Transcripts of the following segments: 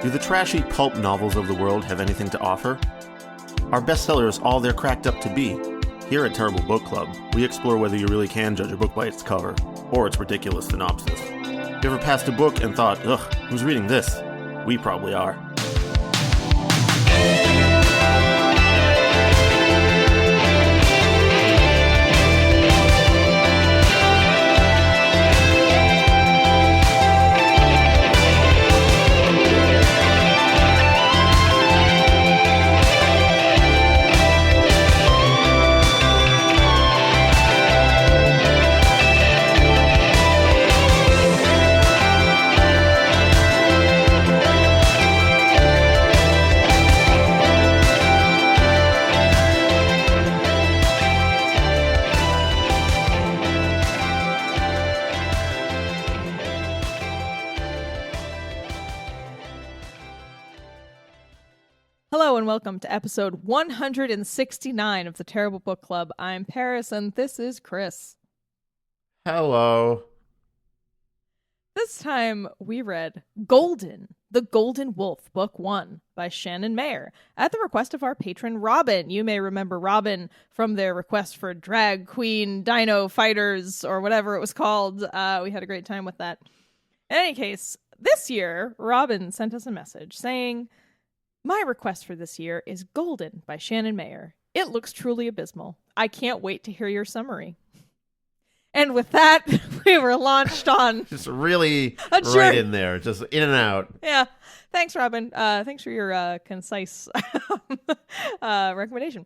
Do the trashy pulp novels of the world have anything to offer? Are bestsellers all they're cracked up to be? Here at Terrible Book Club, we explore whether you really can judge a book by its cover, or its ridiculous synopsis. You ever passed a book and thought, ugh, who's reading this? We probably are. Hello and welcome to episode 169 of the Terrible Book Club. I'm Paris and this is Chris. Hello. This time we read Golden, The Golden Wolf, Book 1 by Shannon Mayer at the request of our patron Robin. You may remember Robin from their request for Drag Queen Dino Fighters or whatever it was called. We had a great time with that. In any case, this year Robin sent us a message saying, "My request for this year is Golden by Shannon Mayer. It looks truly abysmal. I can't wait to hear your summary." And with that, we were launched on Just really right in there, just in and out. Yeah. Thanks, Robin. Thanks for your concise recommendation.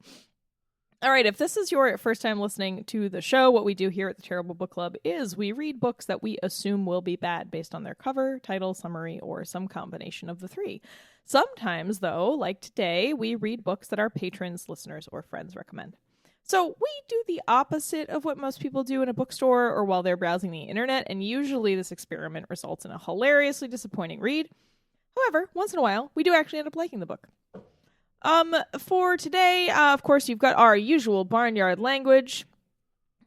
All right, if this is your first time listening to the show, what we do here at the Terrible Book Club is we read books that we assume will be bad based on their cover, title, summary, or some combination of the three. Sometimes, though, like today, we read books that our patrons, listeners, or friends recommend. So we do the opposite of what most people do in a bookstore or while they're browsing the internet, and usually this experiment results in a hilariously disappointing read. However, once in a while, we do actually end up liking the book. For today, of course, you've got our usual barnyard language.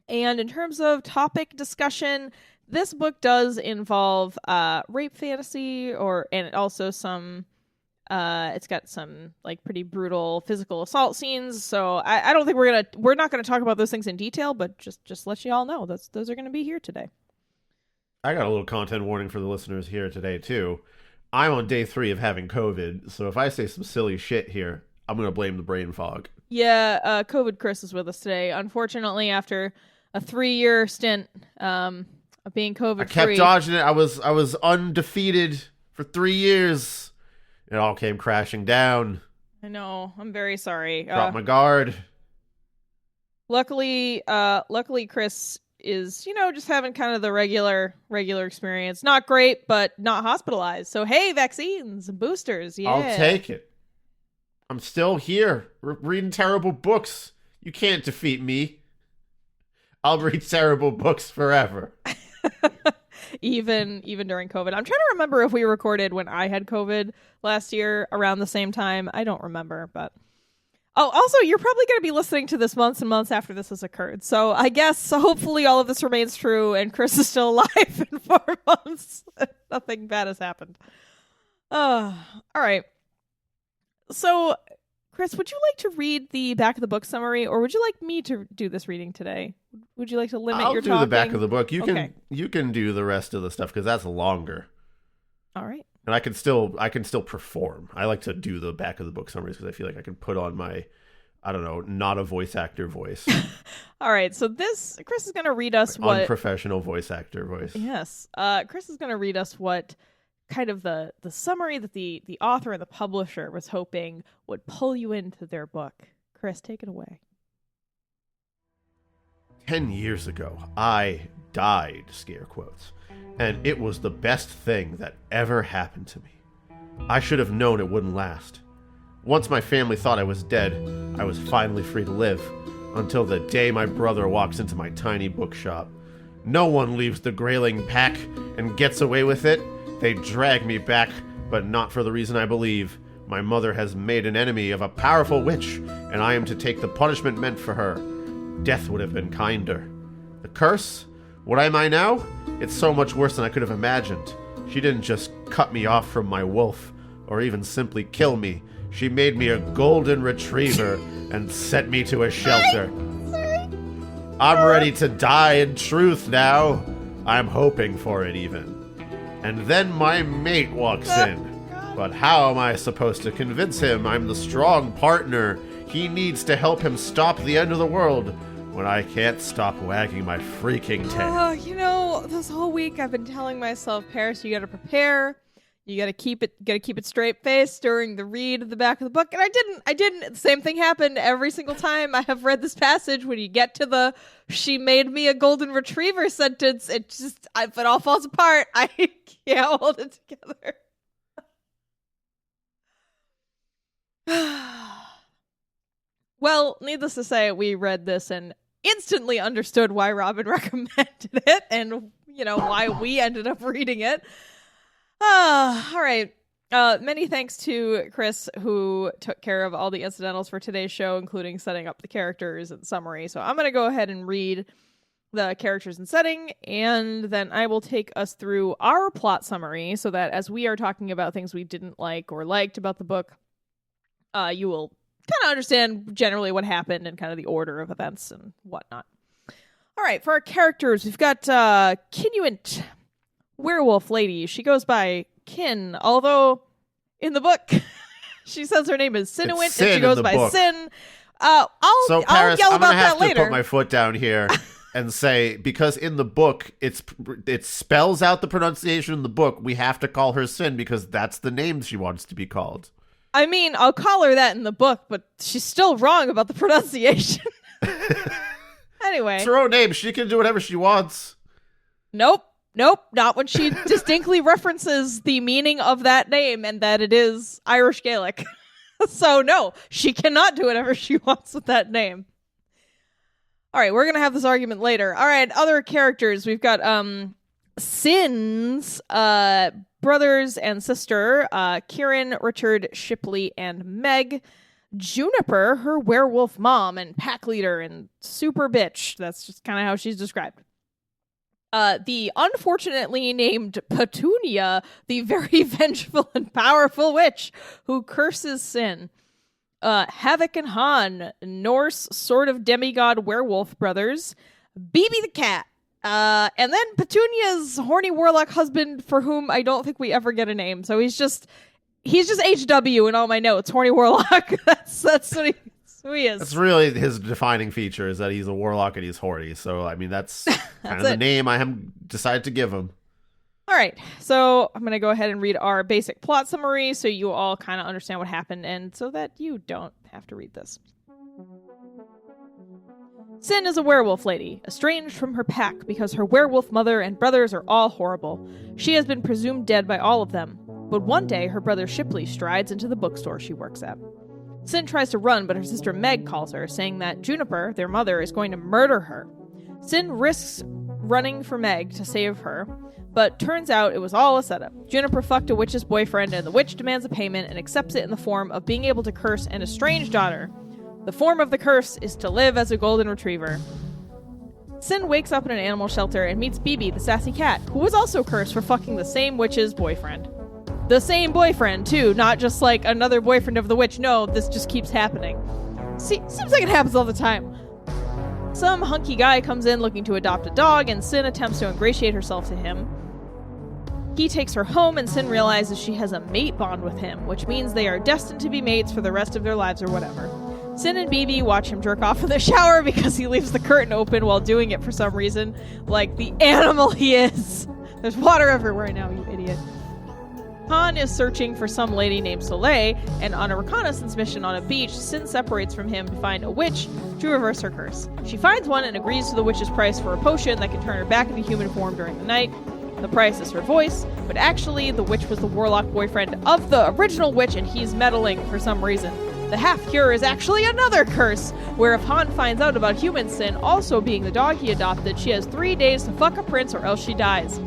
And in terms of topic discussion, this book does involve rape fantasy, and also some it's got some like pretty brutal physical assault scenes. So I don't think we're not gonna talk about those things in detail, but just let you all know those are gonna be here today. I got a little content warning for the listeners here today too. I'm on day 3 of having COVID, so if I say some silly shit here, I'm going to blame the brain fog. Yeah, COVID Chris is with us today. Unfortunately, after a 3-year stint of being COVID-free. I kept dodging it. I was undefeated for 3 years. It all came crashing down. I know. I'm very sorry. Dropped my guard. Luckily, Chris is, just having kind of the regular experience. Not great, but not hospitalized. So, hey, vaccines and boosters, yeah. I'll take it. I'm still here, reading terrible books. You can't defeat me. I'll read terrible books forever. Even during COVID. I'm trying to remember if we recorded when I had COVID last year around the same time. I don't remember, but... Oh, also, you're probably going to be listening to this months and months after this has occurred. So I guess hopefully all of this remains true and Chris is still alive in 4 months. Nothing bad has happened. All right. So, Chris, would you like to read the back of the book summary, or would you like me to do this reading today? Would you like to limit your talking? I'll do the back of the book. You can do the rest of the stuff because that's longer. All right. And I can still perform. I like to do the back of the book summaries because I feel like I can put on my, I don't know, not a voice actor voice. All right. So Chris is going to read us what unprofessional voice actor voice. Yes. Chris is going to read us what kind of the summary that the author and the publisher was hoping would pull you into their book. Chris, take it away. 10 years ago, I died, scare quotes. And it was the best thing that ever happened to me. I should have known it wouldn't last. Once my family thought I was dead, I was finally free to live, until the day my brother walks into my tiny bookshop. No one leaves the grayling pack and gets away with it. They drag me back, but not for the reason I believe. My mother has made an enemy of a powerful witch, and I am to take the punishment meant for her. Death would have been kinder. The curse? What am I now? It's so much worse than I could have imagined. She didn't just cut me off from my wolf, or even simply kill me. She made me a golden retriever and sent me to a shelter. Sorry. I'm ready to die in truth now. I'm hoping for it even. And then my mate walks in. But how am I supposed to convince him I'm the strong partner he needs to help him stop the end of the world when I can't stop wagging my freaking tail? This whole week I've been telling myself, Paris, you gotta prepare. You gotta keep it straight faced during the read of the back of the book. And I didn't. The same thing happened every single time I have read this passage. When you get to the "she made me a golden retriever" sentence, if it all falls apart, I can't hold it together. Well, needless to say, we read this and instantly understood why Robin recommended it and, why we ended up reading it. All right. Many thanks to Chris, who took care of all the incidentals for today's show, including setting up the characters and summary. So I'm going to go ahead and read the characters and setting, and then I will take us through our plot summary so that as we are talking about things we didn't like or liked about the book, you will kind of understand generally what happened and kind of the order of events and whatnot. All right, for our characters, we've got Kinuant, werewolf lady. She goes by Kin, although in the book she says her name is Sinuant and she goes by book. Sin. Paris, I'll yell I'm about gonna have that later. to put my foot down here and say, because in the book it spells out the pronunciation in the book, we have to call her Sin because that's the name she wants to be called. I mean, I'll call her that in the book, but she's still wrong about the pronunciation. Anyway. It's her own name. She can do whatever she wants. Nope. Not when she distinctly references the meaning of that name and that it is Irish Gaelic. So no, she cannot do whatever she wants with that name. All right, we're going to have this argument later. All right, other characters. We've got Sin's brothers and sister, Kieran, Richard, Shipley, and Meg. Juniper, her werewolf mom and pack leader and super bitch. That's just kind of how she's described. The unfortunately named Petunia, the very vengeful and powerful witch who curses Sin. Havoc and Han, Norse sort of demigod werewolf brothers. Bibi the cat. And then Petunia's horny warlock husband, for whom I don't think we ever get a name. So he's just HW in all my notes. Horny warlock. That's what who he is. That's really his defining feature, is that he's a warlock and he's horny. So I mean, that's kind of the name I have decided to give him. All right, so I'm going to go ahead and read our basic plot summary so you all kind of understand what happened and so that you don't have to read this. Sin is a werewolf lady, estranged from her pack because her werewolf mother and brothers are all horrible. She has been presumed dead by all of them, but one day her brother Shipley strides into the bookstore she works at. Sin tries to run, but her sister Meg calls her, saying that Juniper, their mother, is going to murder her. Sin risks running for Meg to save her, but turns out it was all a setup. Juniper fucked a witch's boyfriend, and the witch demands a payment and accepts it in the form of being able to curse an estranged daughter. The form of the curse is to live as a golden retriever. Sin wakes up in an animal shelter and meets Bibi, the sassy cat, who was also cursed for fucking the same witch's boyfriend. The same boyfriend, too, not just like another boyfriend of the witch. No, this just keeps happening. Seems like it happens all the time. Some hunky guy comes in looking to adopt a dog, and Sin attempts to ingratiate herself to him. He takes her home, and Sin realizes she has a mate bond with him, which means they are destined to be mates for the rest of their lives or whatever. Sin and Bibi watch him jerk off in the shower because he leaves the curtain open while doing it for some reason, like the animal he is. There's water everywhere now, you idiot. Han is searching for some lady named Soleil, and on a reconnaissance mission on a beach, Sin separates from him to find a witch to reverse her curse. She finds one and agrees to the witch's price for a potion that can turn her back into human form during the night. The price is her voice, but actually the witch was the warlock boyfriend of the original witch, and he's meddling for some reason. The half-cure is actually another curse, where if Han finds out about human Sin also being the dog he adopted, she has 3 days to fuck a prince or else she dies.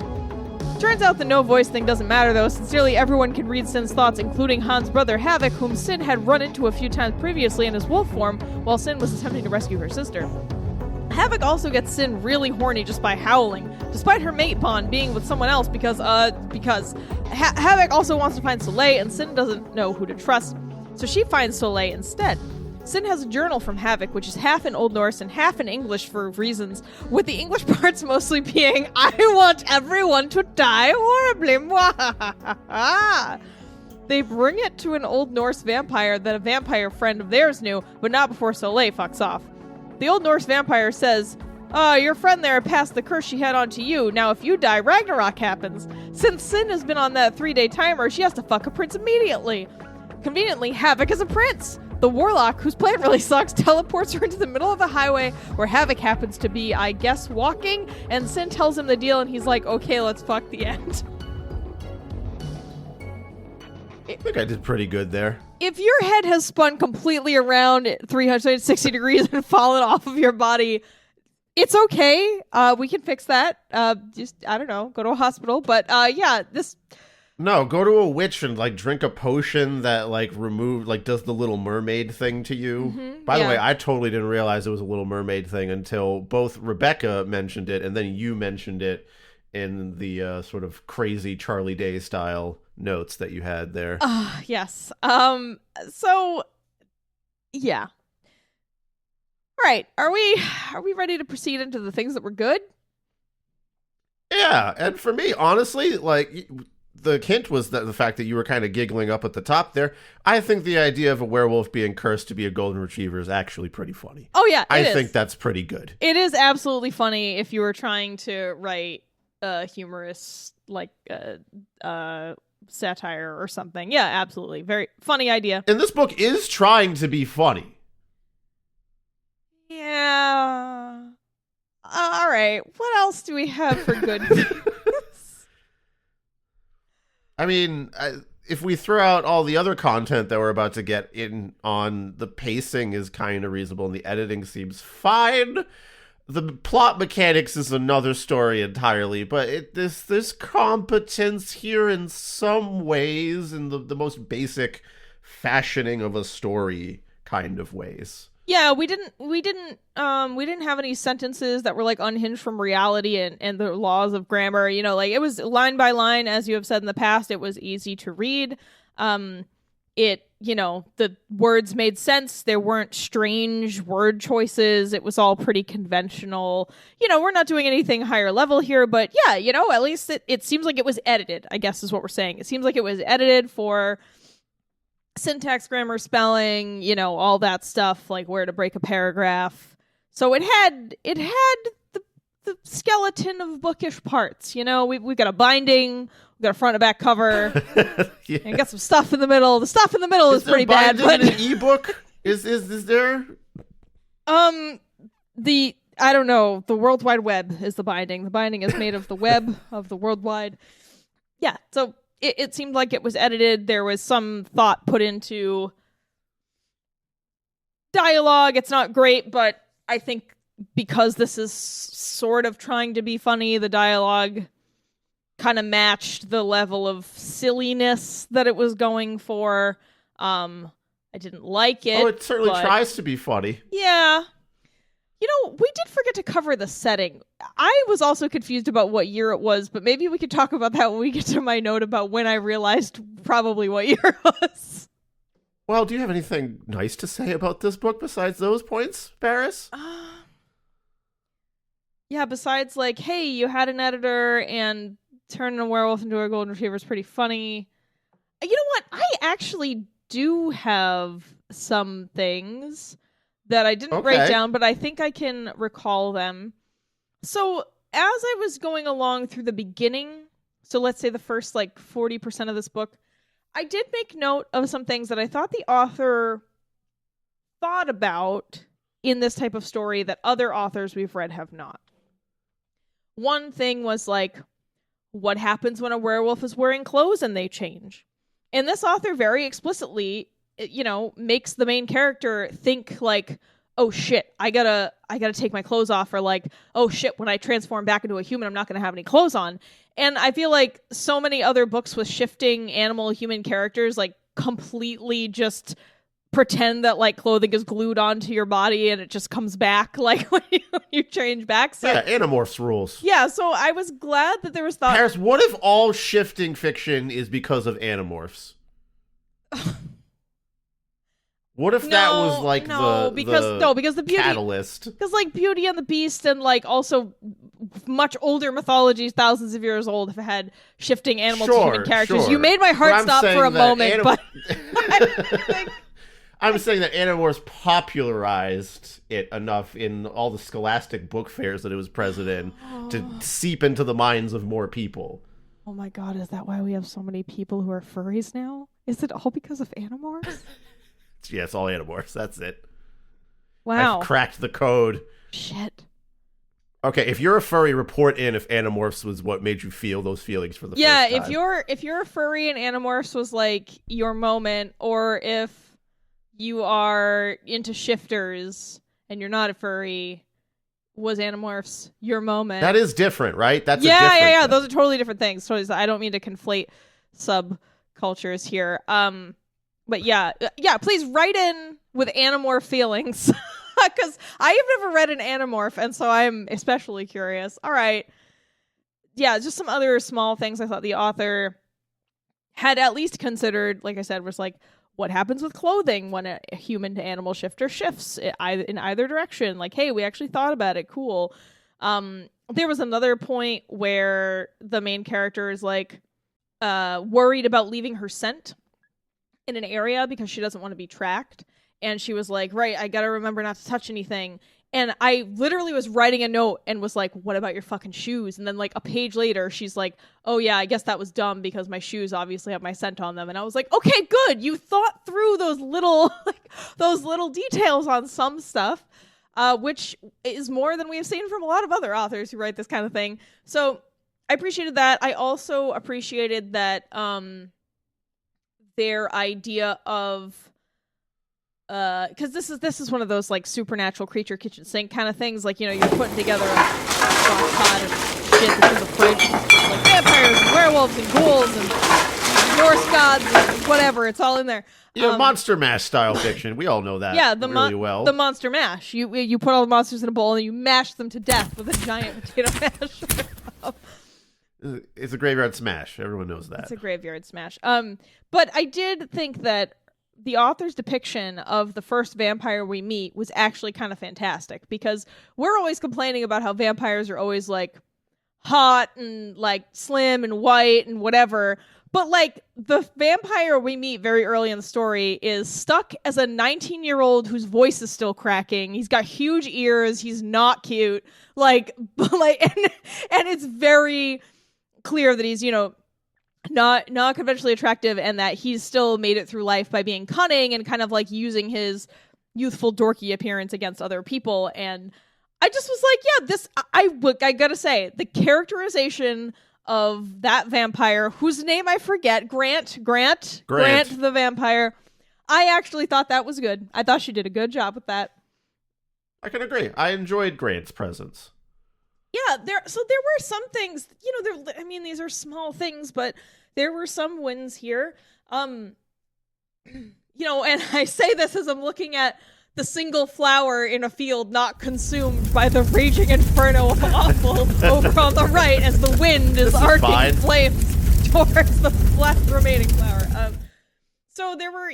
Turns out the no voice thing doesn't matter though, since nearly everyone can read Sin's thoughts, including Han's brother Havoc, whom Sin had run into a few times previously in his wolf form while Sin was attempting to rescue her sister. Havoc also gets Sin really horny just by howling, despite her mate bond being with someone else because Havoc also wants to find Soleil, and Sin doesn't know who to trust, so she finds Soleil instead. Sin has a journal from Havoc, which is half in Old Norse and half in English for reasons, with the English parts mostly being, I want everyone to die horribly. They bring it to an Old Norse vampire that a vampire friend of theirs knew, but not before Soleil fucks off. The Old Norse vampire says, your friend there passed the curse she had onto you. Now if you die, Ragnarok happens. Since Sin has been on that 3-day timer, she has to fuck a prince immediately. Conveniently, Havoc is a prince. The warlock, whose plan really sucks, teleports her into the middle of the highway where Havoc happens to be, I guess, walking, and Sin tells him the deal, and he's like, okay, let's fuck the end. I think I did pretty good there. If your head has spun completely around 360 degrees and fallen off of your body, it's okay. We can fix that. Just, I don't know, go to a hospital. But yeah, this... No, go to a witch and like drink a potion that like does the Little Mermaid thing to you. Mm-hmm, By the way, I totally didn't realize it was a Little Mermaid thing until both Rebecca mentioned it and then you mentioned it in the sort of crazy Charlie Day style notes that you had there. Yes. So yeah. All right. Are we ready to proceed into the things that were good? Yeah, and for me, honestly, like the hint was that the fact that you were kind of giggling up at the top there. I think the idea of a werewolf being cursed to be a golden retriever is actually pretty funny. Oh yeah, I think that's pretty good. It is absolutely funny if you were trying to write a humorous like satire or something. Yeah, absolutely. Very funny idea. And this book is trying to be funny. Yeah. All right. What else do we have for good things? I mean, if we throw out all the other content that we're about to get in on, the pacing is kind of reasonable and the editing seems fine. The plot mechanics is another story entirely, but there's competence here in some ways, in the most basic fashioning of a story kind of ways. Yeah, we didn't have any sentences that were like unhinged from reality and the laws of grammar. You know, like it was line by line, as you have said in the past. It was easy to read. The words made sense. There weren't strange word choices. It was all pretty conventional. You know, we're not doing anything higher level here, but yeah, you know, at least it seems like it was edited, I guess is what we're saying. It seems like it was edited for syntax, grammar, spelling, you know, all that stuff, like where to break a paragraph. So it had the skeleton of bookish parts. You know, we got a binding, we got a front and back cover, yeah. And got some stuff in the middle. The stuff in the middle is pretty bad. But an ebook is there? I don't know. The World Wide Web is the binding. The binding is made of the web of the worldwide. Yeah. So it seemed like it was edited. There was some thought put into dialogue. It's not great, but I think because this is sort of trying to be funny, the dialogue kind of matched the level of silliness that it was going for. I didn't like it. Oh, it certainly tries to be funny. Yeah. You know, we did forget to cover the setting. I was also confused about what year it was, but maybe we could talk about that when we get to my note about when I realized probably what year it was. Well, do you have anything nice to say about this book besides those points, Barris? Yeah, besides like, hey, you had an editor and turning a werewolf into a golden retriever is pretty funny. You know what? I actually do have some things that I didn't write down, but I think I can recall them. So as I was going along through the beginning, so let's say the first like 40% of this book, I did make note of some things that I thought the author thought about in this type of story that other authors we've read have not. One thing was like, what happens when a werewolf is wearing clothes and they change? And this author very explicitly, you know, makes the main character think like, oh shit, I gotta take my clothes off, or like, oh shit, when I transform back into a human, I'm not gonna have any clothes on. And I feel like so many other books with shifting animal human characters like completely just pretend that like clothing is glued onto your body and it just comes back like when you change back. So yeah, Animorphs rules. yeah, so I was glad that there was thought. Paris, what if all shifting fiction is because of Animorphs? What if that was like because the beauty, catalyst? Because like Beauty and the Beast and like also much older mythologies, thousands of years old, have had shifting animal to human characters. Sure. You made my heart stop for a moment, but I'm saying that Animorphs popularized it enough in all the scholastic book fairs that it was present in to seep into the minds of more people. Oh my god, is that why we have so many people who are furries now? Is it all because of Animorphs? Yeah, it's all Animorphs. That's it. Wow. I've cracked the code. Shit. Okay, if you're a furry, report in if Animorphs was what made you feel those feelings for the first time. Yeah, if you're a furry and Animorphs was like your moment, or if you are into shifters and you're not a furry, was Animorphs your moment? That is different, right? That's yeah. Those are totally different things. So I don't mean to conflate subcultures here. But yeah, please write in with Animorph feelings. Because I have never read an Animorph, and so I'm especially curious. All right. Yeah, just some other small things I thought the author had at least considered, like I said, was like, what happens with clothing when a human to animal shifter shifts in either direction? Like, hey, we actually thought about it. Cool. There was another point where the main character is like worried about leaving her scent in an area because she doesn't want to be tracked. And she was like, right, I gotta remember not to touch anything. And I literally was writing a note and was like, what about your fucking shoes? And then like a page later, she's like, oh yeah, I guess that was dumb because my shoes obviously have my scent on them. And I was like, okay, good. You thought through those little, those little details on some stuff, which is more than we have seen from a lot of other authors who write this kind of thing. So I appreciated that. I also appreciated that their idea of because this is one of those like supernatural creature kitchen sink kind of things, like, you know, you're putting together a crock pot of shit that's in the fridge, like vampires and werewolves and ghouls and Norse gods and whatever, it's all in there. Yeah, Monster Mash style fiction. We all know that. Yeah, really well. The Monster Mash. You put all the monsters in a bowl and you mash them to death with a giant potato mash. It's a graveyard smash. Everyone knows that. It's a graveyard smash. But I did think that the author's depiction of the first vampire we meet was actually kind of fantastic, because we're always complaining about how vampires are always like hot and like slim and white and whatever. But like the vampire we meet very early in the story is stuck as a 19-year-old whose voice is still cracking. He's got huge ears. He's not cute. And it's very clear that he's, you know, not conventionally attractive, and that he's still made it through life by being cunning and kind of like using his youthful dorky appearance against other people. And I just was like, yeah, I gotta say, the characterization of that vampire, whose name I forget, Grant the vampire, I actually thought that was good. I thought she did a good job with that. I can agree. I enjoyed Grant's presence. Yeah, there were some things, you know, these are small things, but there were some wins here. You know, and I say this as I'm looking at the single flower in a field not consumed by the raging inferno of awful over on the right as the wind is arcing flames towards the remaining flower. So there were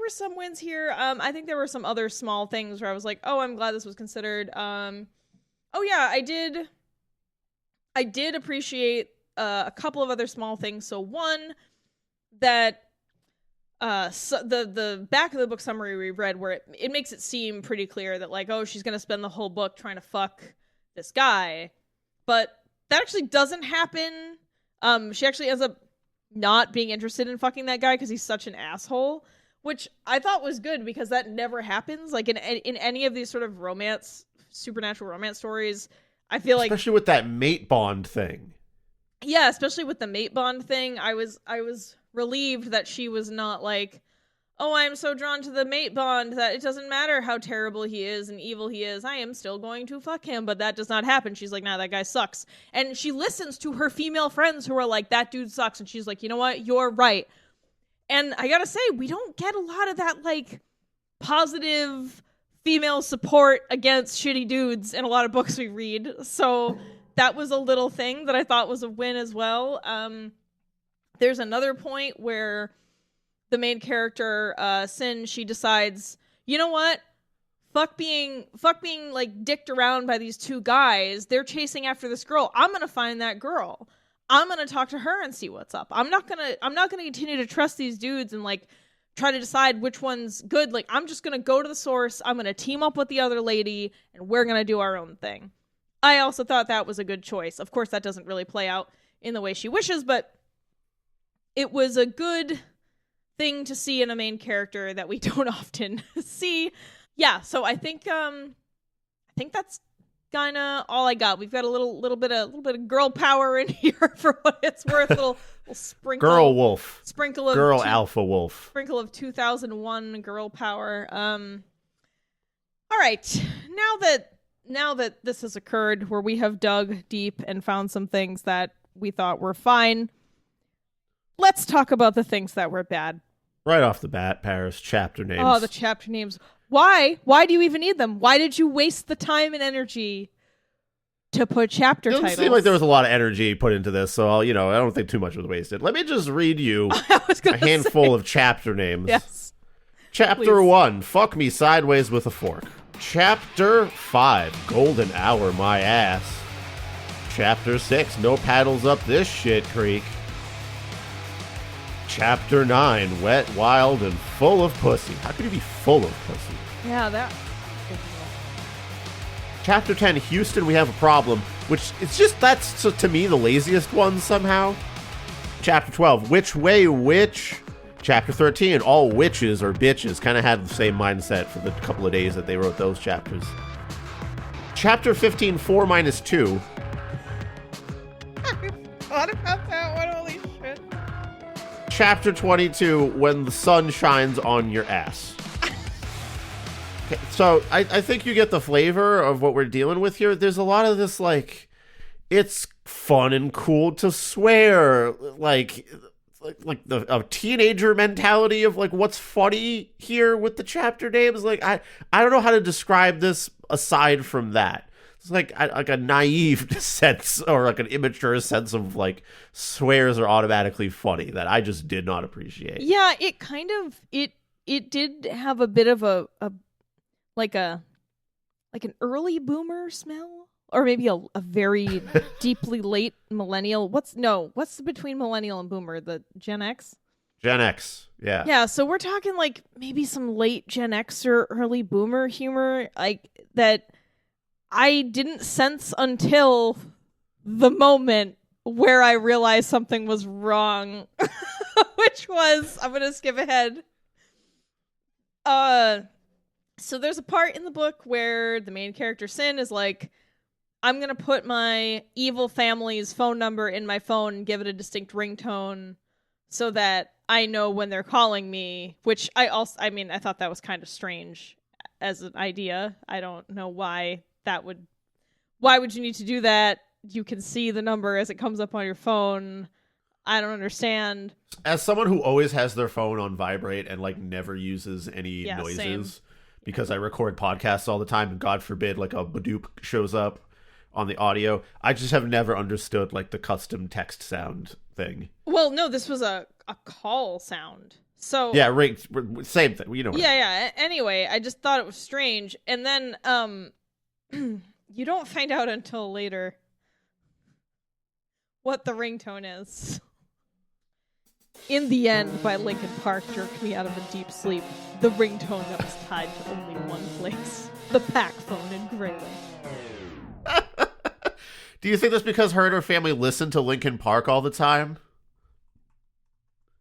some wins here. I think there were some other small things where I was like, oh, I'm glad this was considered. Oh yeah, I did appreciate a couple of other small things. So one, that the back of the book summary we read, where it makes it seem pretty clear that like, oh, she's gonna spend the whole book trying to fuck this guy, but that actually doesn't happen. She actually ends up not being interested in fucking that guy because he's such an asshole, which I thought was good, because that never happens. Like in any of these sort of supernatural romance stories, I feel like, especially with that mate bond thing. Yeah, especially with the mate bond thing, I was relieved that she was not like, oh, I'm so drawn to the mate bond that it doesn't matter how terrible he is and evil he is, I am still going to fuck him. But that does not happen. She's like, nah, that guy sucks. And she listens to her female friends who are like, that dude sucks. And she's like, you know what? You're right. And I gotta say, we don't get a lot of that, like, positive female support against shitty dudes in a lot of books we read. So that was a little thing that I thought was a win as well. There's another point where the main character, Sin, she decides, you know what? Fuck being like dicked around by these two guys. They're chasing after this girl. I'm gonna find that girl. I'm gonna talk to her and see what's up. I'm not gonna continue to trust these dudes and like try to decide which one's good. Like, I'm just gonna go to the source. I'm gonna team up with the other lady, and we're gonna do our own thing. I also thought that was a good choice. Of course, that doesn't really play out in the way she wishes, but it was a good thing to see in a main character that we don't often see. Yeah, so I think that's kind of all I got. We've got a little bit of girl power in here for what it's worth. A little sprinkle. Girl wolf. Sprinkle of girl alpha wolf. Sprinkle of 2001 girl power. All right. Now that this has occurred, where we have dug deep and found some things that we thought were fine, let's talk about the things that were bad. Right off the bat, Paris, chapter names. Oh, the chapter names. Why? Why do you even need them? Why did you waste the time and energy to put chapter titles? It doesn't seem like there was a lot of energy put into this, so I don't think too much was wasted. Let me just read you a handful of chapter names. Yes. Chapter 1, Fuck Me Sideways with a Fork. Chapter 5, Golden Hour My Ass. Chapter 6, No Paddles Up This Shit Creek. Chapter 9, Wet, Wild, and Full of Pussy. How could you be full of pussy? Yeah, that... Chapter 10, Houston, We Have a Problem, which it's just, that's, to me, the laziest one somehow. Chapter 12, Which Way Witch? Chapter 13, All Witches or Bitches. Kind of had the same mindset for the couple of days that they wrote those chapters. Chapter 15, 4 minus 2. I thought about that one, holy shit. Chapter 22, When the Sun Shines on Your Ass. Okay, so I think you get the flavor of what we're dealing with here. There's a lot of this, like, it's fun and cool to swear, like a teenager mentality of, like, what's funny here with the chapter names. Like, I don't know how to describe this aside from that. It's like a naive sense or like an immature sense of like swears are automatically funny that I just did not appreciate. Yeah, it kind of it did have a bit of a like an early boomer smell, or maybe a very deeply late millennial. What's between millennial and boomer? The Gen X? Gen X, yeah. Yeah, so we're talking like maybe some late Gen X or early boomer humor, like that I didn't sense until the moment where I realized something was wrong, which was, I'm going to skip ahead. So there's a part in the book where the main character, Sin, is like, I'm going to put my evil family's phone number in my phone and give it a distinct ringtone so that I know when they're calling me, which I thought that was kind of strange as an idea. I don't know why would you need to do that? You can see the number as it comes up on your phone. I don't understand. As someone who always has their phone on vibrate and like never uses any noises, same. Because I record podcasts all the time and God forbid like a badoop shows up on the audio, I just have never understood like the custom text sound thing. Well, no, this was a call sound. So yeah, same thing. You know. Yeah. Anyway, I just thought it was strange, and then you don't find out until later what the ringtone is. In the End by Linkin Park jerked me out of a deep sleep. The ringtone that was tied to only one place. The pack phone in Grayling. Do you think that's because her and her family listen to Linkin Park all the time?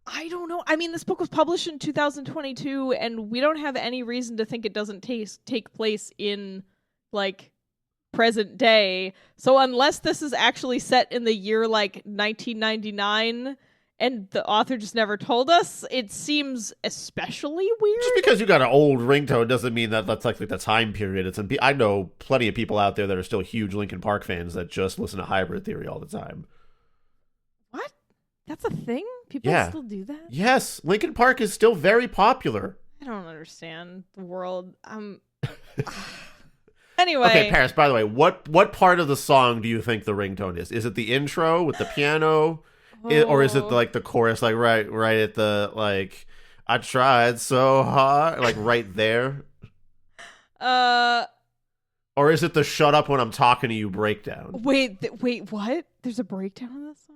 I don't know. I mean, this book was published in 2022, and we don't have any reason to think it doesn't take place in, like, present day. So unless this is actually set in the year, like, 1999, and the author just never told us, it seems especially weird. Just because you got an old ringtone doesn't mean that that's like the time period. I know plenty of people out there that are still huge Linkin Park fans that just listen to Hybrid Theory all the time. What? That's a thing? People still do that? Yes, Linkin Park is still very popular. I don't understand the world. Anyway. Okay, Paris, by the way, what part of the song do you think the ringtone is? Is it the intro with the piano? Or is it like the chorus, like right at the, like, I tried so hard, like right there? Or is it the shut up when I'm talking to you breakdown? Wait, what? There's a breakdown in this song?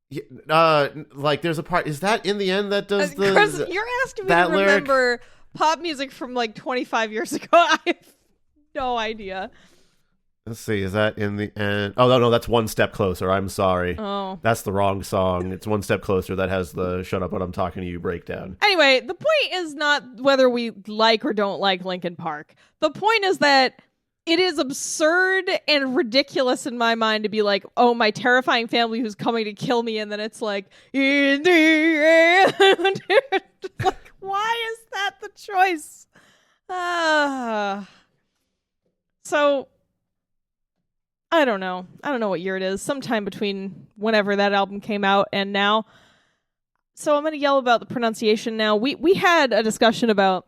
Yeah, like there's a part, is that in the end that does the... Chris, you're asking me to remember pop music from like 25 years ago. I have no idea. Let's see, is that in the end? Oh, no, that's One Step Closer. I'm sorry. Oh. That's the wrong song. It's One Step Closer that has the shut up when I'm talking to you breakdown. Anyway, the point is not whether we like or don't like Linkin Park. The point is that it is absurd and ridiculous in my mind to be like, oh, my terrifying family who's coming to kill me, and then it's like, in the end. Like, why is that the choice? So... I don't know what year it is. Sometime between whenever that album came out and now. So I'm going to yell about the pronunciation now. We had a discussion about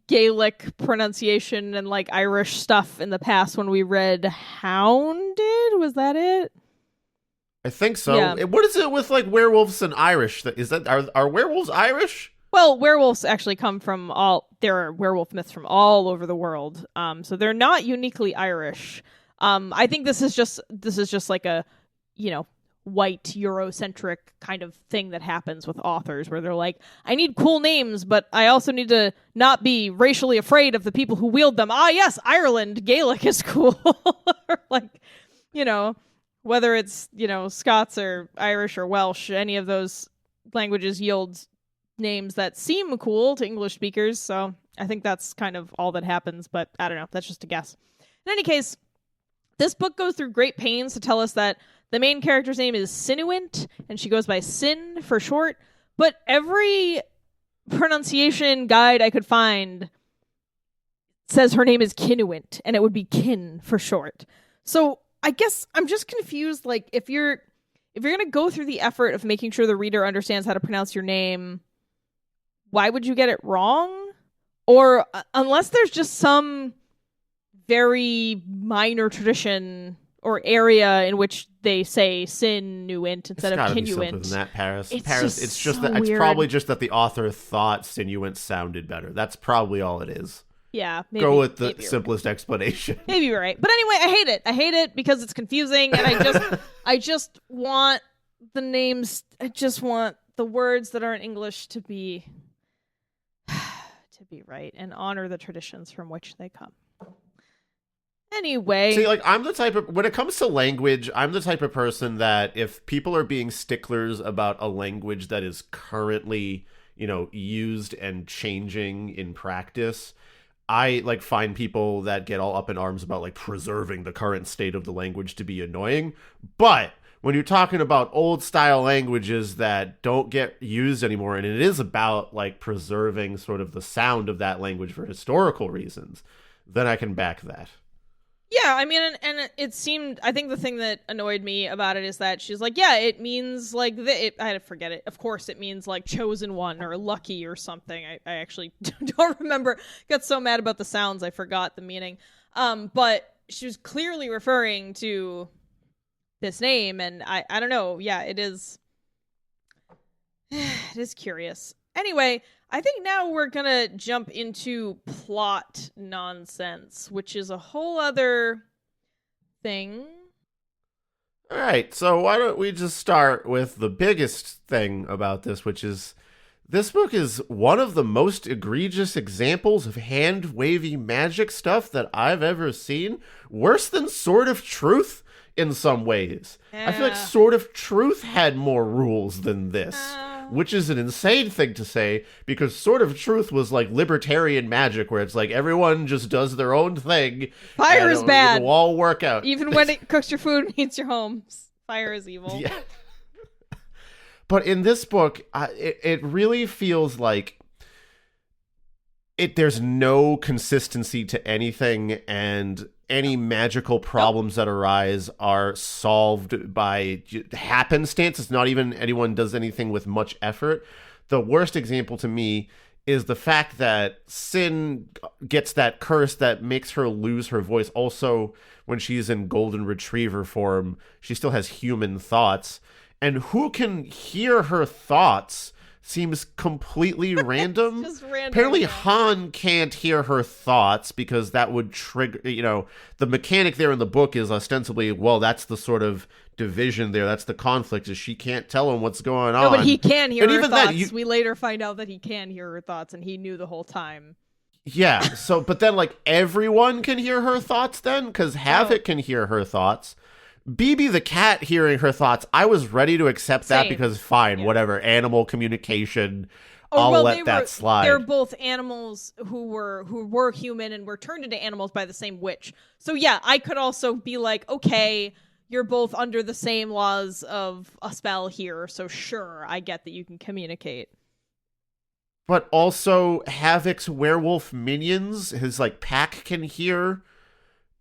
Gaelic pronunciation and like Irish stuff in the past when we read Hounded. Was that it? I think so. Yeah. What is it with like werewolves and Irish? Is that are werewolves Irish? Well, werewolves actually come from there are werewolf myths from all over the world. So they're not uniquely Irish. I think this is just like a, white Eurocentric kind of thing that happens with authors where they're like, I need cool names, but I also need to not be racially afraid of the people who wield them. Ah, yes, Ireland, Gaelic is cool. Or like, whether it's, Scots or Irish or Welsh, any of those languages yield names that seem cool to English speakers, so I think that's kind of all that happens, but I don't know, that's just a guess. In any case, this book goes through great pains to tell us that the main character's name is Sinuint, and she goes by Sin for short, but every pronunciation guide I could find says her name is Kinuint, and it would be Kin for short. So I guess I'm just confused, like, if you're going to go through the effort of making sure the reader understands how to pronounce your name, why would you get it wrong? Or unless there's just some very minor tradition or area in which they say Sinuint instead of Kinuint. It's gotta be something than that, Paris. It's just that weird. It's probably just that the author thought Sinuint sounded better. That's probably all it is. Yeah, maybe. Go with the simplest explanation. Maybe you're right. But anyway, I hate it. I hate it because it's confusing, and I just want the names. I just want the words that aren't English to be right and honor the traditions from which they come. Anyway. See, like, I'm the type of, when it comes to language, I'm the type of person that if people are being sticklers about a language that is currently, used and changing in practice, I like find people that get all up in arms about like preserving the current state of the language to be annoying. But when you're talking about old style languages that don't get used anymore, and it is about like preserving sort of the sound of that language for historical reasons, then I can back that. Yeah, I mean, and it seemed, I think the thing that annoyed me about it is that she's like, yeah, it means like, I had to forget it. Of course, it means like chosen one or lucky or something. I actually don't remember. Got so mad about the sounds, I forgot the meaning. But she was clearly referring to this name, and I don't know. Yeah, it is curious. Anyway, I think now we're gonna jump into plot nonsense, which is a whole other thing. All right, so why don't we just start with the biggest thing about this, which is this book is one of the most egregious examples of hand-wavy magic stuff that I've ever seen. Worse than Sword of Truth in some ways. Yeah. I feel like Sword of Truth had more rules than this. Which is an insane thing to say, because Sword of Truth was like libertarian magic, where it's like everyone just does their own thing. Fire is bad. It'll all work out. Even when it cooks your food and heats your home, fire is evil. Yeah. But in this book, it really feels like there's no consistency to anything, and any magical problems that arise are solved by happenstance. It's not even anyone does anything with much effort. the worst example to me is the fact that Sin gets that curse that makes her lose her voice. Also, when she's in golden retriever form, she still has human thoughts. And who can hear her thoughts seems completely random. Just random. Apparently, Han can't hear her thoughts because that would trigger, the mechanic there in the book is ostensibly, well, that's the sort of division there. That's the conflict, is she can't tell him what's going on. No, but he can hear and her even thoughts. Then, we later find out that he can hear her thoughts, and he knew the whole time. Yeah, so, but then, everyone can hear her thoughts then? Because Havoc can hear her thoughts. BB the cat hearing her thoughts, I was ready to accept that because fine, whatever, animal communication, I'll let that slide. They're both animals who were human and were turned into animals by the same witch. So yeah, I could also be like, okay, you're both under the same laws of a spell here, so sure, I get that you can communicate. But also, Havoc's werewolf minions, his pack can hear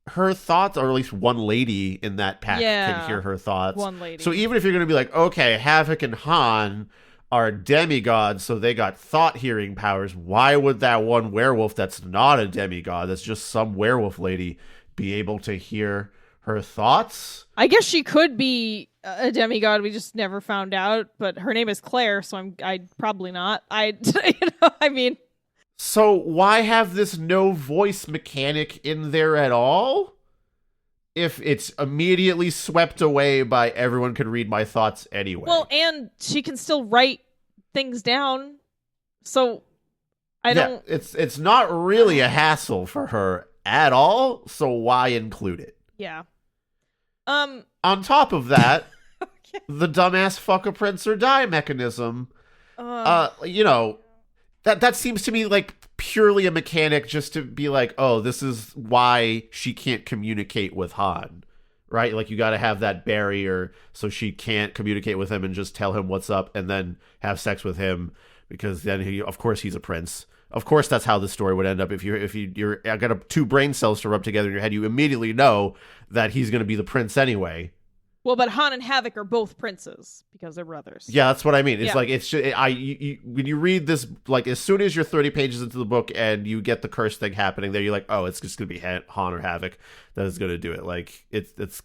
her thoughts, or at least one lady in that pack can hear her thoughts. One lady. So even if you're going to be like, okay, Havoc and Han are demigods, so they got thought-hearing powers, why would that one werewolf that's not a demigod, that's just some werewolf lady, be able to hear her thoughts? I guess she could be a demigod. We just never found out. But her name is Claire, so I'd probably not. I mean. So why have this no voice mechanic in there at all? If it's immediately swept away by everyone could read my thoughts anyway. Well, and she can still write things down. So I don't. It's not really a hassle for her at all. So why include it? Yeah. On top of that, the dumbass fuck a prince or die mechanism. That seems to me like purely a mechanic just to be like, oh, this is why she can't communicate with Han, right? Like, you got to have that barrier so she can't communicate with him and just tell him what's up and then have sex with him, because then of course he's a prince. Of course, that's how the story would end up. If you're got two brain cells to rub together in your head, you immediately know that he's going to be the prince anyway. Well, but Han and Havoc are both princes because they're brothers. Yeah, that's what I mean. It's when you read this, as soon as you're 30 pages into the book and you get the curse thing happening there, you're like, oh, it's just going to be Han or Havoc that is going to do it. It's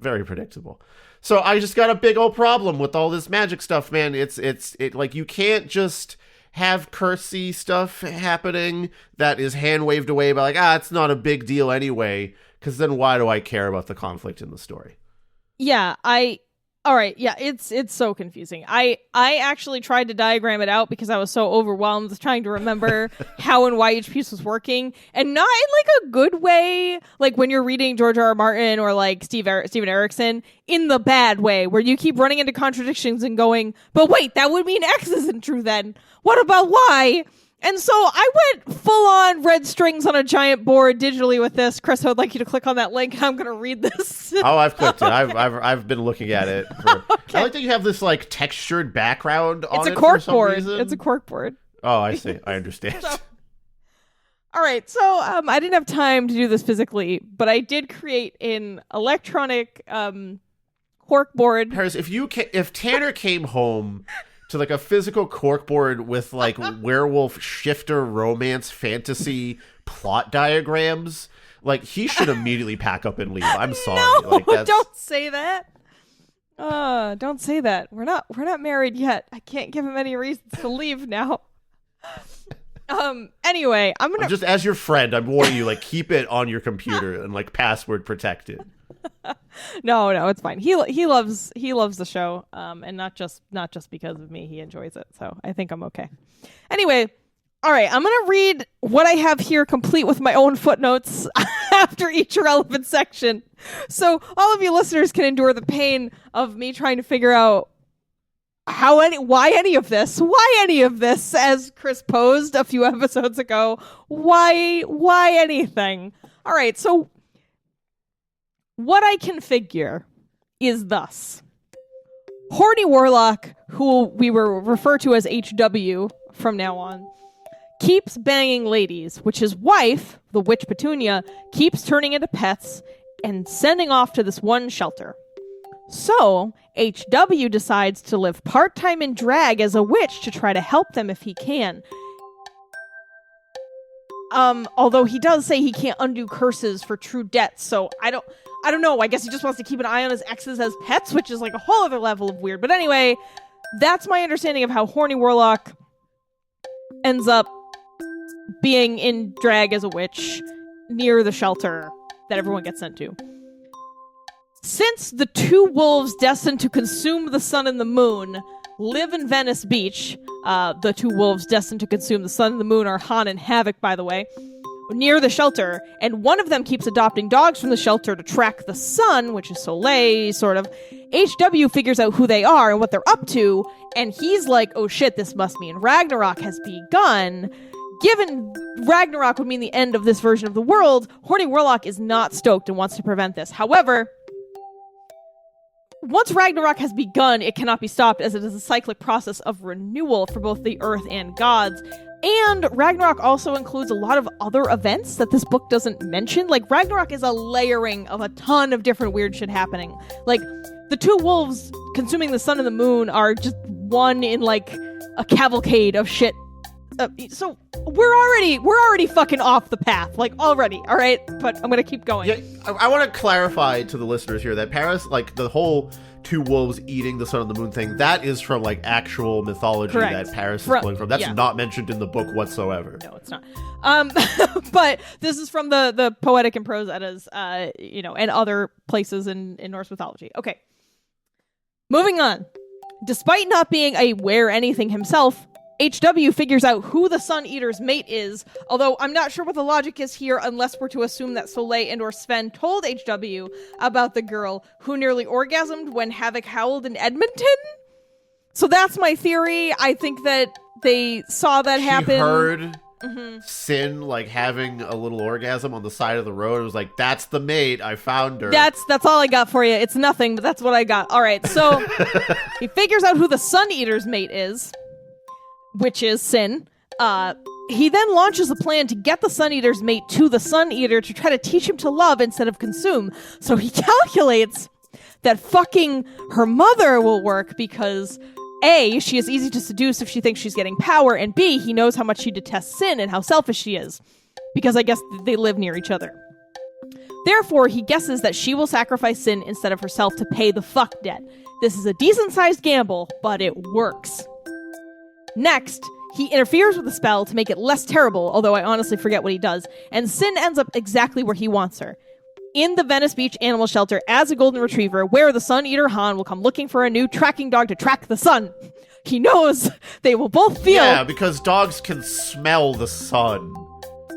very predictable. So I just got a big old problem with all this magic stuff, man. It's you can't just have cursey stuff happening that is hand waved away by it's not a big deal anyway, because then why do I care about the conflict in the story? Yeah, it's so confusing. I actually tried to diagram it out because I was so overwhelmed with trying to remember how and why each piece was working, and not in a good way, like when you're reading George R. R. Martin or Steven Erikson, in the bad way, where you keep running into contradictions and going, but wait, that would mean X isn't true then. What about Y? And so I went full on red strings on a giant board digitally with this. Chris, I would like you to click on that link. I'm going to read this. Oh, I've clicked it. I've been looking at it. Okay. I like that you have this textured background on it. It's a cork for some board. reason. It's a cork board. Oh, I see. I understand. All right. So I didn't have time to do this physically, but I did create an electronic cork board. Paris, if Tanner came home to a physical corkboard with werewolf shifter romance fantasy plot diagrams, he should immediately pack up and leave. I'm sorry. No, don't say that. Don't say that. We're not married yet. I can't give him any reasons to leave now. Anyway, I'm just, as your friend, I'm warning you, keep it on your computer and password protected. No, it's fine. He loves the show, and not just because of me. He enjoys it, so I think I'm okay. Anyway, all right, I'm gonna read what I have here, complete with my own footnotes after each relevant section, so all of you listeners can endure the pain of me trying to figure out why any of this, as Chris posed a few episodes ago. Why anything? All right, so what I can figure is thus. Horny Warlock, who we will refer to as HW from now on, keeps banging ladies, which his wife, the witch Petunia, keeps turning into pets and sending off to this one shelter. So, HW decides to live part-time in drag as a witch to try to help them if he can. Although he does say he can't undo curses for true debts, so I don't know. I guess he just wants to keep an eye on his exes as pets, which is like a whole other level of weird. But anyway, that's my understanding of how Horny Warlock ends up being in drag as a witch near the shelter that everyone gets sent to. Since the two wolves destined to consume the sun and the moon live in Venice Beach, the two wolves destined to consume the sun and the moon are Han and Havoc, by the way, near the shelter, and one of them keeps adopting dogs from the shelter to track the sun, which is Soleil, sort of. HW figures out who they are and what they're up to, and he's like, oh shit, this must mean Ragnarok has begun. Given Ragnarok would mean the end of this version of the world, Horny Warlock is not stoked and wants to prevent this. However, once Ragnarok has begun, it cannot be stopped, as it is a cyclic process of renewal for both the earth and gods. And Ragnarok also includes a lot of other events that this book doesn't mention. Like, Ragnarok is a layering of a ton of different weird shit happening. Like, the two wolves consuming the sun and the moon are just one in, like, a cavalcade of shit. So we're already fucking off the path, like, already, all right? But I'm gonna keep going. Yeah, I want to clarify to the listeners here that Paris, like, the whole two wolves eating the sun and the moon thing, that is from, like, actual mythology. Correct. That Paris is pulling from. That's not mentioned in the book whatsoever. No, it's not. But this is from the Poetic and Prose Eddas, and other places in Norse mythology. Okay. Moving on. Despite not being a wear anything himself, HW figures out who the Sun Eater's mate is, although I'm not sure what the logic is here unless we're to assume that Soleil and or Sven told HW about the girl who nearly orgasmed when Havoc howled in Edmonton. So that's my theory. I think that they saw that happen. She heard Sin, like, having a little orgasm on the side of the road. It was like, that's the mate. I found her. That's all I got for you. It's nothing, but that's what I got. All right, so he figures out who the Sun Eater's mate is, which is Sin. He then launches a plan to get the Sun Eater's mate to the Sun Eater to try to teach him to love instead of consume. So he calculates that fucking her mother will work because A, she is easy to seduce if she thinks she's getting power, and B, he knows how much she detests Sin and how selfish she is, because I guess they live near each other. Therefore, he guesses that she will sacrifice Sin instead of herself to pay the fuck debt. This is a decent-sized gamble, but it works. Next, he interferes with the spell to make it less terrible, although I honestly forget what he does, and Sin ends up exactly where he wants her. In the Venice Beach Animal Shelter as a golden retriever, where the Sun Eater Han will come looking for a new tracking dog to track the sun. He knows they will both feel... Yeah, because dogs can smell the sun.